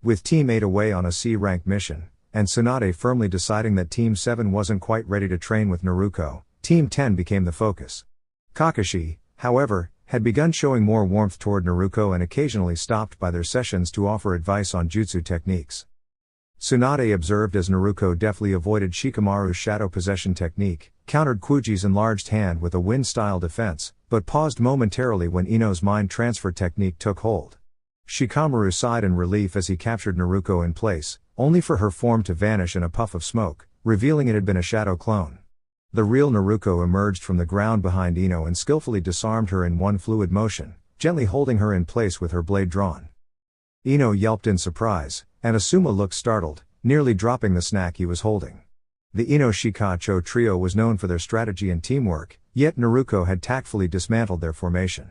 With Team 8 away on a C-rank mission, and Tsunade firmly deciding that Team 7 wasn't quite ready to train with Naruko, Team 10 became the focus. Kakashi, however, had begun showing more warmth toward Naruko and occasionally stopped by their sessions to offer advice on jutsu techniques. Tsunade observed as Naruko deftly avoided Shikamaru's shadow possession technique, countered Kuji's enlarged hand with a wind-style defense, but paused momentarily when Ino's mind transfer technique took hold. Shikamaru sighed in relief as he captured Naruko in place, only for her form to vanish in a puff of smoke, revealing it had been a shadow clone. The real Naruko emerged from the ground behind Ino and skillfully disarmed her in one fluid motion, gently holding her in place with her blade drawn. Ino yelped in surprise, and Asuma looked startled, nearly dropping the snack he was holding. The Ino Shikacho trio was known for their strategy and teamwork, yet Naruko had tactfully dismantled their formation.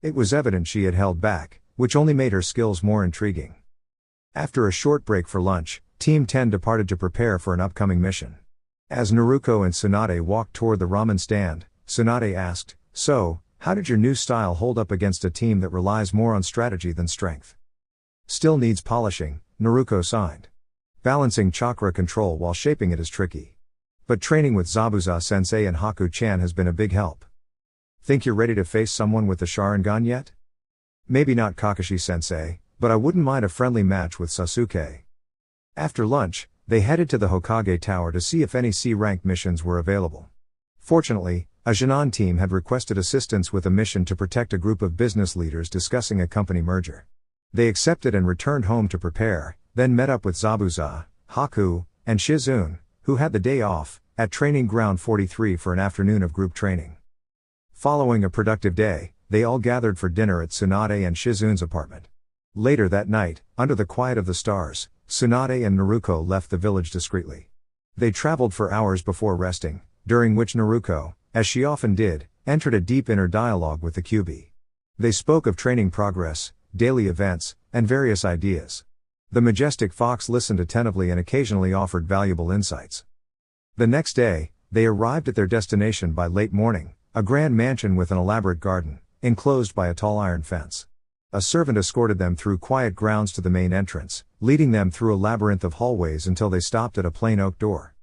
It was evident she had held back, which only made her skills more intriguing. After a short break for lunch, Team 10 departed to prepare for an upcoming mission. As Naruko and Tsunade walked toward the ramen stand, Tsunade asked, "So, how did your new style hold up against a team that relies more on strategy than strength?" "Still needs polishing," Naruko signed. "Balancing chakra control while shaping it is tricky. But training with Zabuza-sensei and Haku-chan has been a big help." "Think you're ready to face someone with the Sharingan yet?" "Maybe not Kakashi-sensei, but I wouldn't mind a friendly match with Sasuke." After lunch, they headed to the Hokage Tower to see if any C-rank missions were available. Fortunately, a Jinan team had requested assistance with a mission to protect a group of business leaders discussing a company merger. They accepted and returned home to prepare, then met up with Zabuza, Haku, and Shizune, who had the day off, at Training Ground 43 for an afternoon of group training. Following a productive day, they all gathered for dinner at Tsunade and Shizune's apartment. Later that night, under the quiet of the stars, Tsunade and Naruko left the village discreetly. They traveled for hours before resting, during which Naruko, as she often did, entered a deep inner dialogue with the Kyuubi. They spoke of training progress, daily events, and various ideas. The majestic fox listened attentively and occasionally offered valuable insights. The next day, they arrived at their destination by late morning, a grand mansion with an elaborate garden, enclosed by a tall iron fence. A servant escorted them through quiet grounds to the main entrance, leading them through a labyrinth of hallways until they stopped at a plain oak door.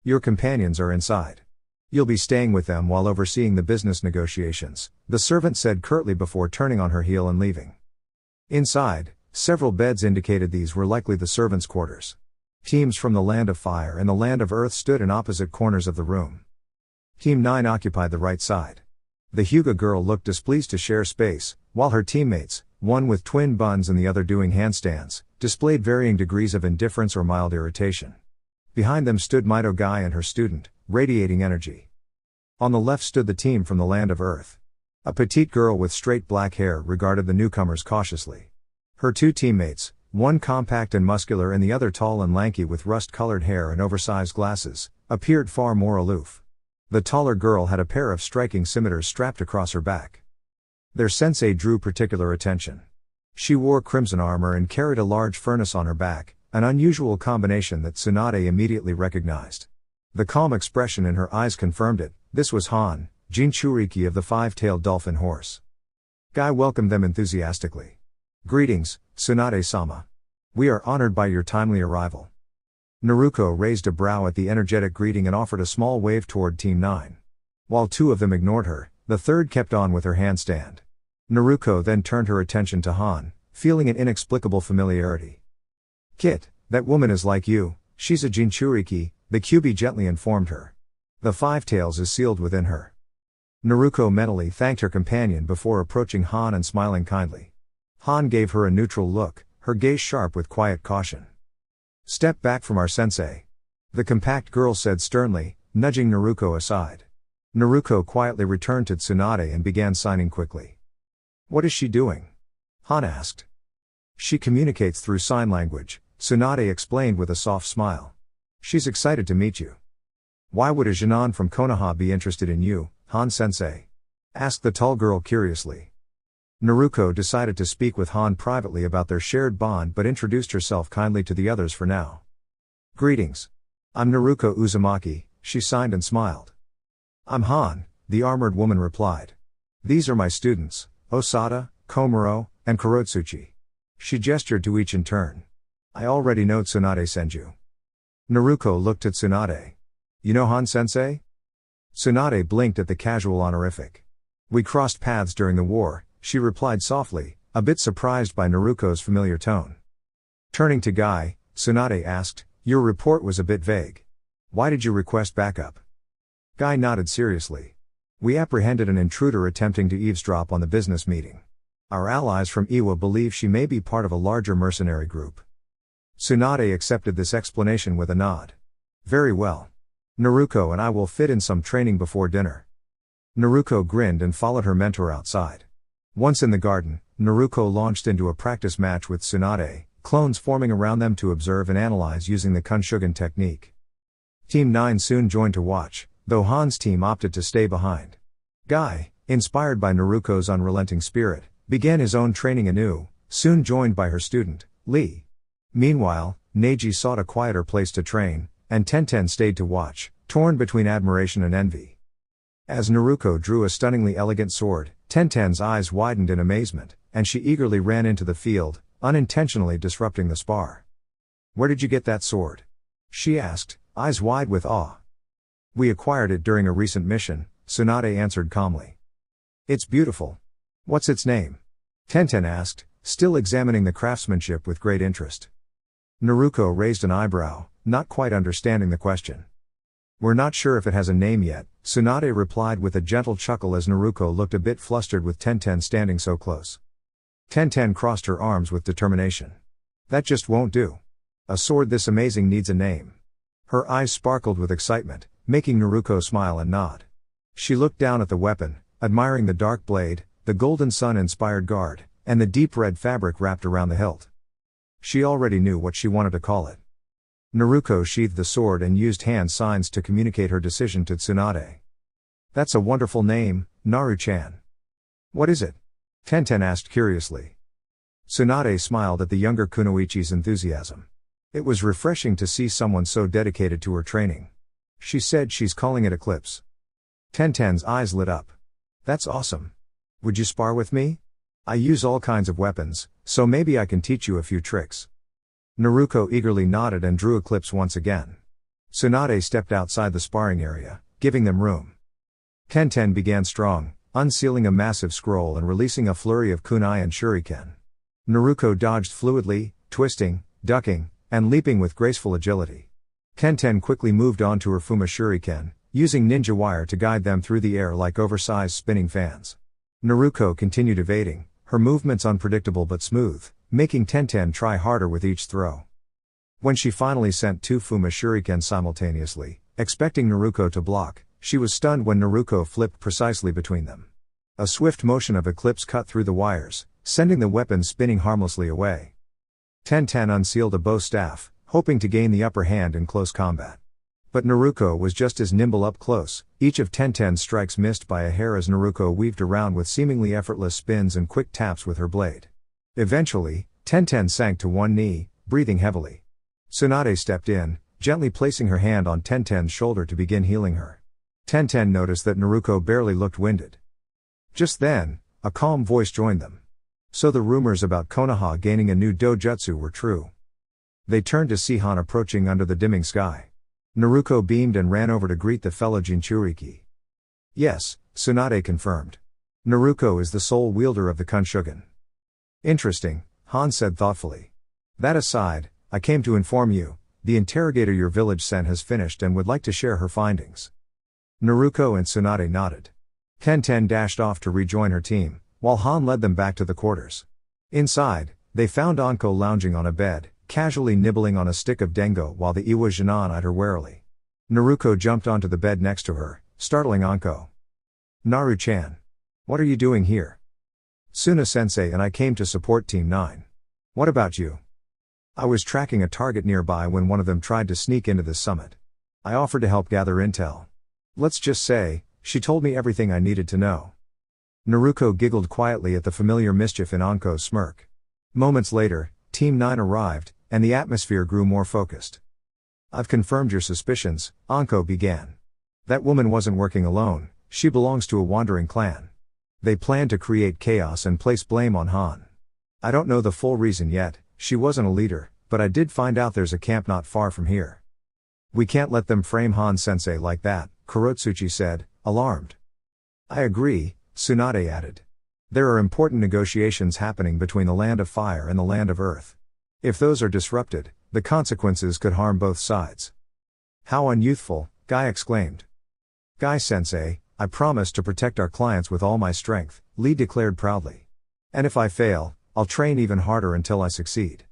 "Your companions are inside. You'll be staying with them while overseeing the business negotiations," the servant said curtly before turning on her heel and leaving. Inside, several beds indicated these were likely the servants' quarters. Teams from the Land of Fire and the Land of Earth stood in opposite corners of the room. Team 9 occupied the right side. The Hyuga girl looked displeased to share space, while her teammates, one with twin buns and the other doing handstands, displayed varying degrees of indifference or mild irritation. Behind them stood Mito Gai and her student, radiating energy. On the left stood the team from the Land of Earth. A petite girl with straight black hair regarded the newcomers cautiously. Her two teammates, one compact and muscular and the other tall and lanky with rust-colored hair and oversized glasses, appeared far more aloof. The taller girl had a pair of striking scimitars strapped across her back. Their sensei drew particular attention. She wore crimson armor and carried a large furnace on her back, an unusual combination that Tsunade immediately recognized. The calm expression in her eyes confirmed it. This was Han, Jinchuriki of the five-tailed dolphin horse. Gai welcomed them enthusiastically. "Greetings, Tsunade-sama. We are honored by your timely arrival." Naruko raised a brow at the energetic greeting and offered a small wave toward Team 9. While two of them ignored her, the third kept on with her handstand. Naruko then turned her attention to Han, feeling an inexplicable familiarity. "Kit, that woman is like you, she's a Jinchuriki," the Kyuubi gently informed her. "The five tails is sealed within her." Naruko mentally thanked her companion before approaching Han and smiling kindly. Han gave her a neutral look, her gaze sharp with quiet caution. "Step back from our sensei," the compact girl said sternly, nudging Naruko aside. Naruko quietly returned to Tsunade and began signing quickly. "What is she doing?" Han asked. "She communicates through sign language," Tsunade explained with a soft smile. "She's excited to meet you." "Why would a Jinan from Konoha be interested in you, Han-sensei?" asked the tall girl curiously. Naruko decided to speak with Han privately about their shared bond but introduced herself kindly to the others for now. "Greetings. I'm Naruko Uzumaki," she signed and smiled. "I'm Han," the armored woman replied. "These are my students, Osada, Komuro, and Kurotsuchi. She gestured to each in turn. I already know Tsunade Senju. Naruko looked at Tsunade. You know Han-sensei? Tsunade blinked at the casual honorific. We crossed paths during the war, she replied softly, a bit surprised by Naruko's familiar tone. Turning to Guy, Tsunade asked, your report was a bit vague. Why did you request backup? Guy nodded seriously. We apprehended an intruder attempting to eavesdrop on the business meeting. Our allies from Iwa believe she may be part of a larger mercenary group. Tsunade accepted this explanation with a nod. Very well. Naruko and I will fit in some training before dinner. Naruko grinned and followed her mentor outside. Once in the garden, Naruko launched into a practice match with Tsunade, clones forming around them to observe and analyze using the Kunshugen technique. Team 9 soon joined to watch, though Han's team opted to stay behind. Guy, inspired by Naruko's unrelenting spirit, began his own training anew, soon joined by her student, Lee. Meanwhile, Neji sought a quieter place to train, and Tenten stayed to watch, torn between admiration and envy. As Naruko drew a stunningly elegant sword, Tenten's eyes widened in amazement, and she eagerly ran into the field, unintentionally disrupting the spar. Where did you get that sword? She asked, eyes wide with awe. We acquired it during a recent mission, Tsunade answered calmly. It's beautiful. What's its name? Tenten asked, still examining the craftsmanship with great interest. Naruko raised an eyebrow, not quite understanding the question. We're not sure if it has a name yet, Tsunade replied with a gentle chuckle as Naruko looked a bit flustered with Tenten standing so close. Tenten crossed her arms with determination. That just won't do. A sword this amazing needs a name. Her eyes sparkled with excitement, making Naruko smile and nod. She looked down at the weapon, admiring the dark blade, the golden sun-inspired guard, and the deep red fabric wrapped around the hilt. She already knew what she wanted to call it. Naruko sheathed the sword and used hand signs to communicate her decision to Tsunade. That's a wonderful name, Naru-chan. What is it? Tenten asked curiously. Tsunade smiled at the younger Kunoichi's enthusiasm. It was refreshing to see someone so dedicated to her training. She said she's calling it Eclipse. Tenten's eyes lit up. That's awesome. Would you spar with me? I use all kinds of weapons, so maybe I can teach you a few tricks. Naruko eagerly nodded and drew Eclipse once again. Tsunade stepped outside the sparring area, giving them room. Tenten began strong, unsealing a massive scroll and releasing a flurry of kunai and shuriken. Naruko dodged fluidly, twisting, ducking, and leaping with graceful agility. Tenten quickly moved on to her Fuma shuriken, using ninja wire to guide them through the air like oversized spinning fans. Naruko continued evading, her movements unpredictable but smooth, making Tenten try harder with each throw. When she finally sent two Fuma shuriken simultaneously, expecting Naruko to block, she was stunned when Naruko flipped precisely between them. A swift motion of Eclipse cut through the wires, sending the weapon spinning harmlessly away. Tenten unsealed a bow staff, hoping to gain the upper hand in close combat. But Naruko was just as nimble up close, each of Tenten's strikes missed by a hair as Naruko weaved around with seemingly effortless spins and quick taps with her blade. Eventually, Tenten sank to one knee, breathing heavily. Tsunade stepped in, gently placing her hand on Tenten's shoulder to begin healing her. Tenten noticed that Naruko barely looked winded. Just then, a calm voice joined them. So the rumors about Konoha gaining a new dojutsu were true. They turned to see Han approaching under the dimming sky. Naruko beamed and ran over to greet the fellow Jinchuriki. Yes, Tsunade confirmed. Naruko is the sole wielder of the Kunshugen. Interesting, Han said thoughtfully. That aside, I came to inform you, the interrogator your village sent has finished and would like to share her findings. Naruko and Tsunade nodded. Tenten dashed off to rejoin her team, while Han led them back to the quarters. Inside, they found Anko lounging on a bed, casually nibbling on a stick of dengo while the Iwa Jinan eyed her warily. Naruko jumped onto the bed next to her, startling Anko. Naru-chan. What are you doing here? Suna-sensei and I came to support Team 9. What about you? I was tracking a target nearby when one of them tried to sneak into this summit. I offered to help gather intel. Let's just say, she told me everything I needed to know. Naruko giggled quietly at the familiar mischief in Anko's smirk. Moments later, Team 9 arrived, and the atmosphere grew more focused. I've confirmed your suspicions, Anko began. That woman wasn't working alone, she belongs to a wandering clan. They plan to create chaos and place blame on Han. I don't know the full reason yet, she wasn't a leader, but I did find out there's a camp not far from here. We can't let them frame Han-sensei like that, Kurotsuchi said, alarmed. I agree, Tsunade added. There are important negotiations happening between the Land of Fire and the Land of Earth. If those are disrupted, the consequences could harm both sides. How unyouthful, Guy exclaimed. Guy-sensei, I promise to protect our clients with all my strength, Lee declared proudly. And if I fail, I'll train even harder until I succeed.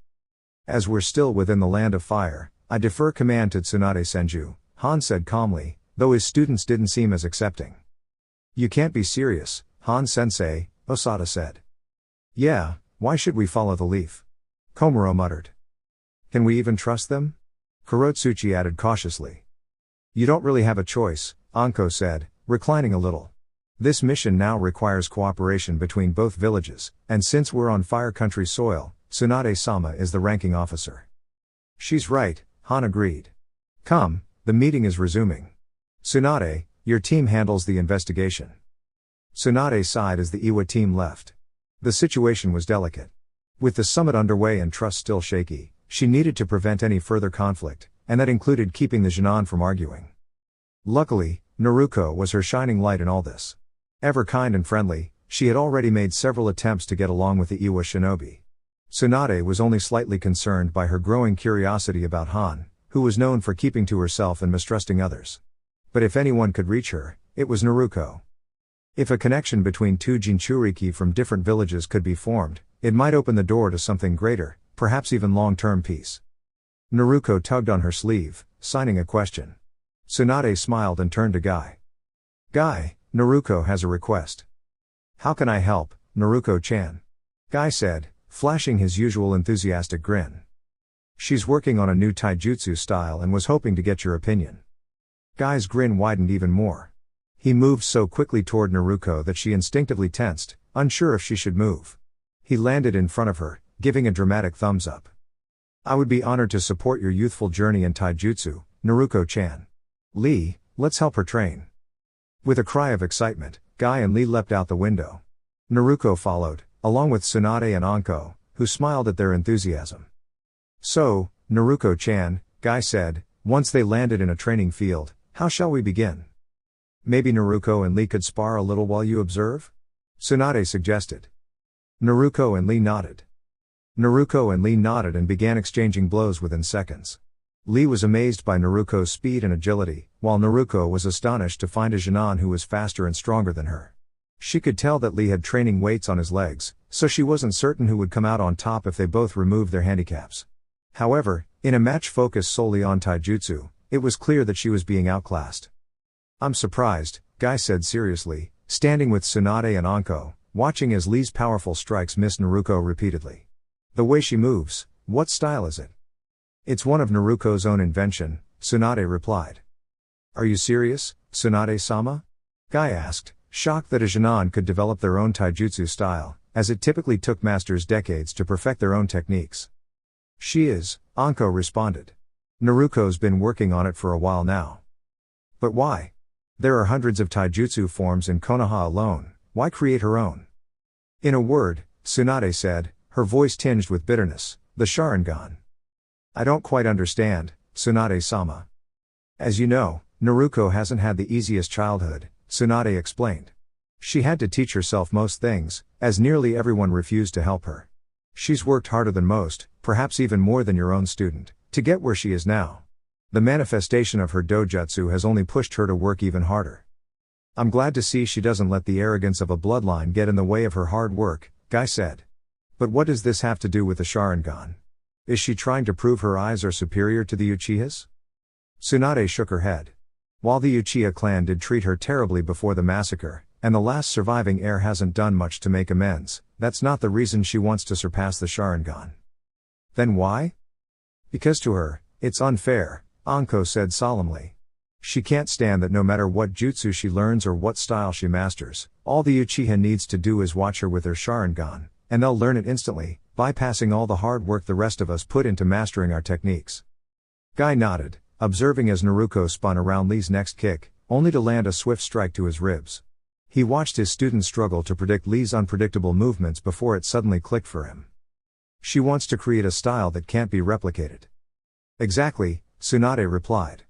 As we're still within the Land of Fire, I defer command to Tsunade Senju, Han said calmly, though his students didn't seem as accepting. You can't be serious, Han-sensei, Osada said. Yeah, why should we follow the leaf? Komuro muttered. Can we even trust them? Kurotsuchi added cautiously. You don't really have a choice, Anko said, reclining a little. This mission now requires cooperation between both villages, and since we're on Fire Country soil, Tsunade-sama is the ranking officer. She's right, Han agreed. Come, the meeting is resuming. Tsunade, your team handles the investigation. Tsunade sighed as the Iwa team left. The situation was delicate. With the summit underway and trust still shaky, she needed to prevent any further conflict, and that included keeping the Jinan from arguing. Luckily, Naruko was her shining light in all this. Ever kind and friendly, she had already made several attempts to get along with the Iwa shinobi. Tsunade was only slightly concerned by her growing curiosity about Han, who was known for keeping to herself and mistrusting others. But if anyone could reach her, it was Naruko. If a connection between two Jinchuriki from different villages could be formed, it might open the door to something greater, perhaps even long-term peace. Naruko tugged on her sleeve, signing a question. Tsunade smiled and turned to Guy. Guy, Naruko has a request. How can I help, Naruko-chan? Guy said, flashing his usual enthusiastic grin. She's working on a new taijutsu style and was hoping to get your opinion. Guy's grin widened even more. He moved so quickly toward Naruko that she instinctively tensed, unsure if she should move. He landed in front of her, giving a dramatic thumbs up. I would be honored to support your youthful journey in taijutsu, Naruko-chan. Lee, let's help her train. With a cry of excitement, Guy and Lee leapt out the window. Naruko followed, along with Tsunade and Anko, who smiled at their enthusiasm. So, Naruko-chan, Guy said, once they landed in a training field, how shall we begin? Maybe Naruko and Lee could spar a little while you observe? Tsunade suggested. Naruko and Lee nodded. Naruko and Lee nodded and began exchanging blows within seconds. Lee was amazed by Naruko's speed and agility, while Naruko was astonished to find a Jinan who was faster and stronger than her. She could tell that Lee had training weights on his legs, so she wasn't certain who would come out on top if they both removed their handicaps. However, in a match focused solely on taijutsu, it was clear that she was being outclassed. I'm surprised, Guy said seriously, standing with Tsunade and Anko, watching as Lee's powerful strikes missed Naruko repeatedly. The way she moves, what style is it? It's one of Naruko's own invention, Tsunade replied. Are you serious, Tsunade-sama? Guy asked, shocked that a Jinan could develop their own taijutsu style, as it typically took masters decades to perfect their own techniques. She is, Anko responded. Naruko's been working on it for a while now. But why? There are hundreds of taijutsu forms in Konoha alone, why create her own? In a word, Tsunade said, her voice tinged with bitterness, the Sharingan. I don't quite understand, Tsunade-sama. As you know, Naruko hasn't had the easiest childhood, Tsunade explained. She had to teach herself most things, as nearly everyone refused to help her. She's worked harder than most, perhaps even more than your own student, to get where she is now. The manifestation of her dojutsu has only pushed her to work even harder. I'm glad to see she doesn't let the arrogance of a bloodline get in the way of her hard work, Guy said. But what does this have to do with the Sharingan? Is she trying to prove her eyes are superior to the Uchihas? Tsunade shook her head. While the Uchiha clan did treat her terribly before the massacre, and the last surviving heir hasn't done much to make amends, that's not the reason she wants to surpass the Sharingan. Then why? Because to her, it's unfair, Anko said solemnly. She can't stand that no matter what jutsu she learns or what style she masters, all the Uchiha needs to do is watch her with their Sharingan, and they'll learn it instantly, bypassing all the hard work the rest of us put into mastering our techniques. Guy nodded, observing as Naruko spun around Lee's next kick, only to land a swift strike to his ribs. He watched his student struggle to predict Lee's unpredictable movements before it suddenly clicked for him. She wants to create a style that can't be replicated. Exactly, Tsunade replied.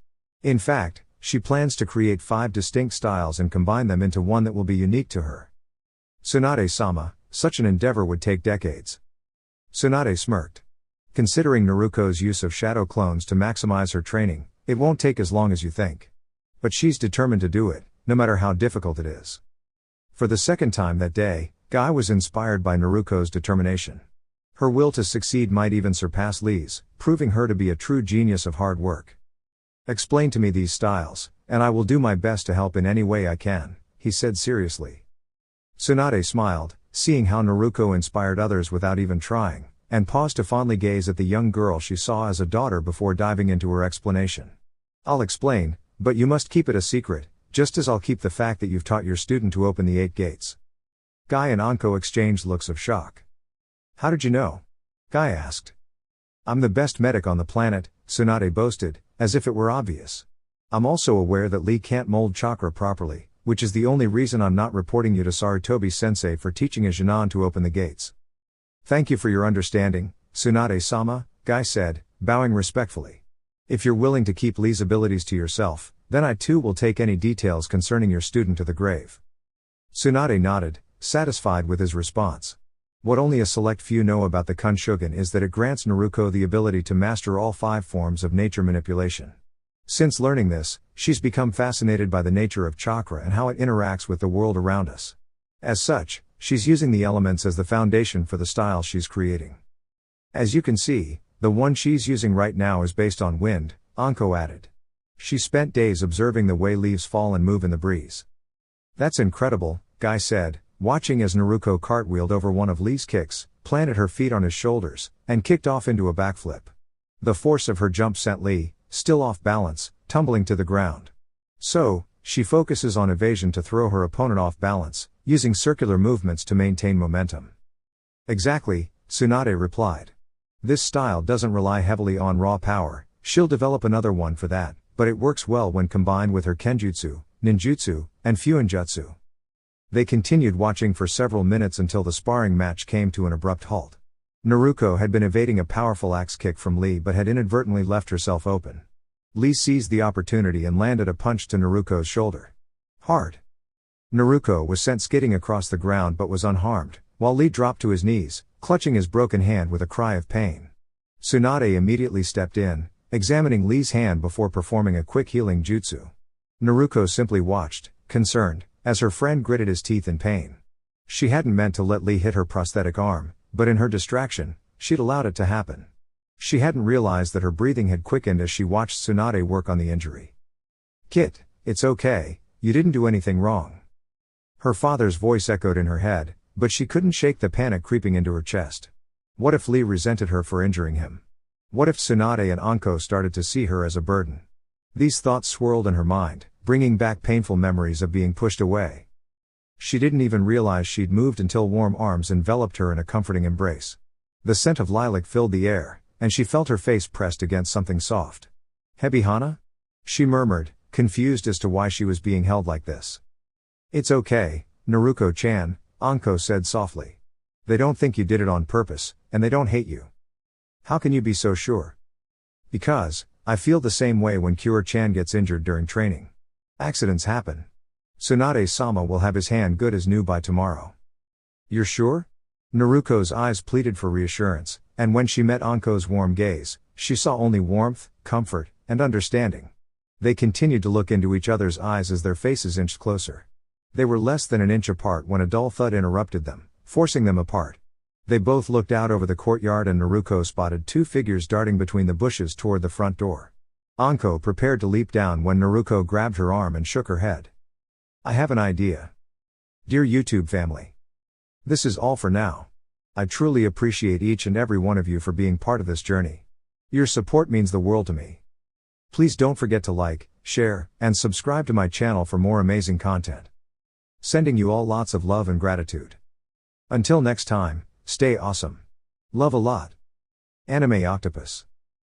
In fact, she plans to create 5 distinct styles and combine them into one that will be unique to her. Tsunade-sama, such an endeavor would take decades. Tsunade smirked. Considering Naruko's use of shadow clones to maximize her training, it won't take as long as you think. But she's determined to do it, no matter how difficult it is. For the second time that day, Guy was inspired by Naruko's determination. Her will to succeed might even surpass Lee's, proving her to be a true genius of hard work. Explain to me these styles, and I will do my best to help in any way I can, he said seriously. Tsunade smiled, seeing how Naruko inspired others without even trying, and paused to fondly gaze at the young girl she saw as a daughter before diving into her explanation. I'll explain, but you must keep it a secret, just as I'll keep the fact that you've taught your student to open the 8 gates. Guy and Anko exchanged looks of shock. How did you know? Guy asked. I'm the best medic on the planet, Tsunade boasted, as if it were obvious. I'm also aware that Lee can't mold chakra properly, which is the only reason I'm not reporting you to Sarutobi-sensei for teaching a Jinan to open the gates. Thank you for your understanding, Tsunade-sama, Guy said, bowing respectfully. If you're willing to keep Lee's abilities to yourself, then I too will take any details concerning your student to the grave. Tsunade nodded, satisfied with his response. What only a select few know about the Kunshugen is that it grants Naruko the ability to master all 5 forms of nature manipulation. Since learning this, she's become fascinated by the nature of chakra and how it interacts with the world around us. As such, she's using the elements as the foundation for the style she's creating. As you can see, the one she's using right now is based on wind, Anko added. She spent days observing the way leaves fall and move in the breeze. That's incredible, Guy said, watching as Naruko cartwheeled over one of Lee's kicks, planted her feet on his shoulders, and kicked off into a backflip. The force of her jump sent Lee, still off balance, tumbling to the ground. So, she focuses on evasion to throw her opponent off balance, using circular movements to maintain momentum. Exactly, Tsunade replied. This style doesn't rely heavily on raw power, she'll develop another one for that, but it works well when combined with her kenjutsu, ninjutsu, and fuinjutsu. They continued watching for several minutes until the sparring match came to an abrupt halt. Naruko had been evading a powerful axe kick from Lee but had inadvertently left herself open. Lee seized the opportunity and landed a punch to Naruko's shoulder. Hard. Naruko was sent skidding across the ground but was unharmed, while Lee dropped to his knees, clutching his broken hand with a cry of pain. Tsunade immediately stepped in, examining Lee's hand before performing a quick healing jutsu. Naruko simply watched, concerned, as her friend gritted his teeth in pain. She hadn't meant to let Lee hit her prosthetic arm, but in her distraction, she'd allowed it to happen. She hadn't realized that her breathing had quickened as she watched Tsunade work on the injury. Kit, it's okay, you didn't do anything wrong. Her father's voice echoed in her head, but she couldn't shake the panic creeping into her chest. What if Lee resented her for injuring him? What if Tsunade and Anko started to see her as a burden? These thoughts swirled in her mind, bringing back painful memories of being pushed away. She didn't even realize she'd moved until warm arms enveloped her in a comforting embrace. The scent of lilac filled the air, and she felt her face pressed against something soft. Hebihana? She murmured, confused as to why she was being held like this. It's okay, Naruko-chan, Anko said softly. They don't think you did it on purpose, and they don't hate you. How can you be so sure? Because, I feel the same way when Kura-chan gets injured during training. Accidents happen. Tsunade-sama will have his hand good as new by tomorrow. You're sure? Naruko's eyes pleaded for reassurance, and when she met Anko's warm gaze, she saw only warmth, comfort, and understanding. They continued to look into each other's eyes as their faces inched closer. They were less than an inch apart when a dull thud interrupted them, forcing them apart. They both looked out over the courtyard and Naruko spotted 2 figures darting between the bushes toward the front door. Anko prepared to leap down when Naruko grabbed her arm and shook her head. I have an idea. Dear YouTube family. This is all for now. I truly appreciate each and every one of you for being part of this journey. Your support means the world to me. Please don't forget to like, share, and subscribe to my channel for more amazing content. Sending you all lots of love and gratitude. Until next time, stay awesome. Love a lot. Anime Octopus.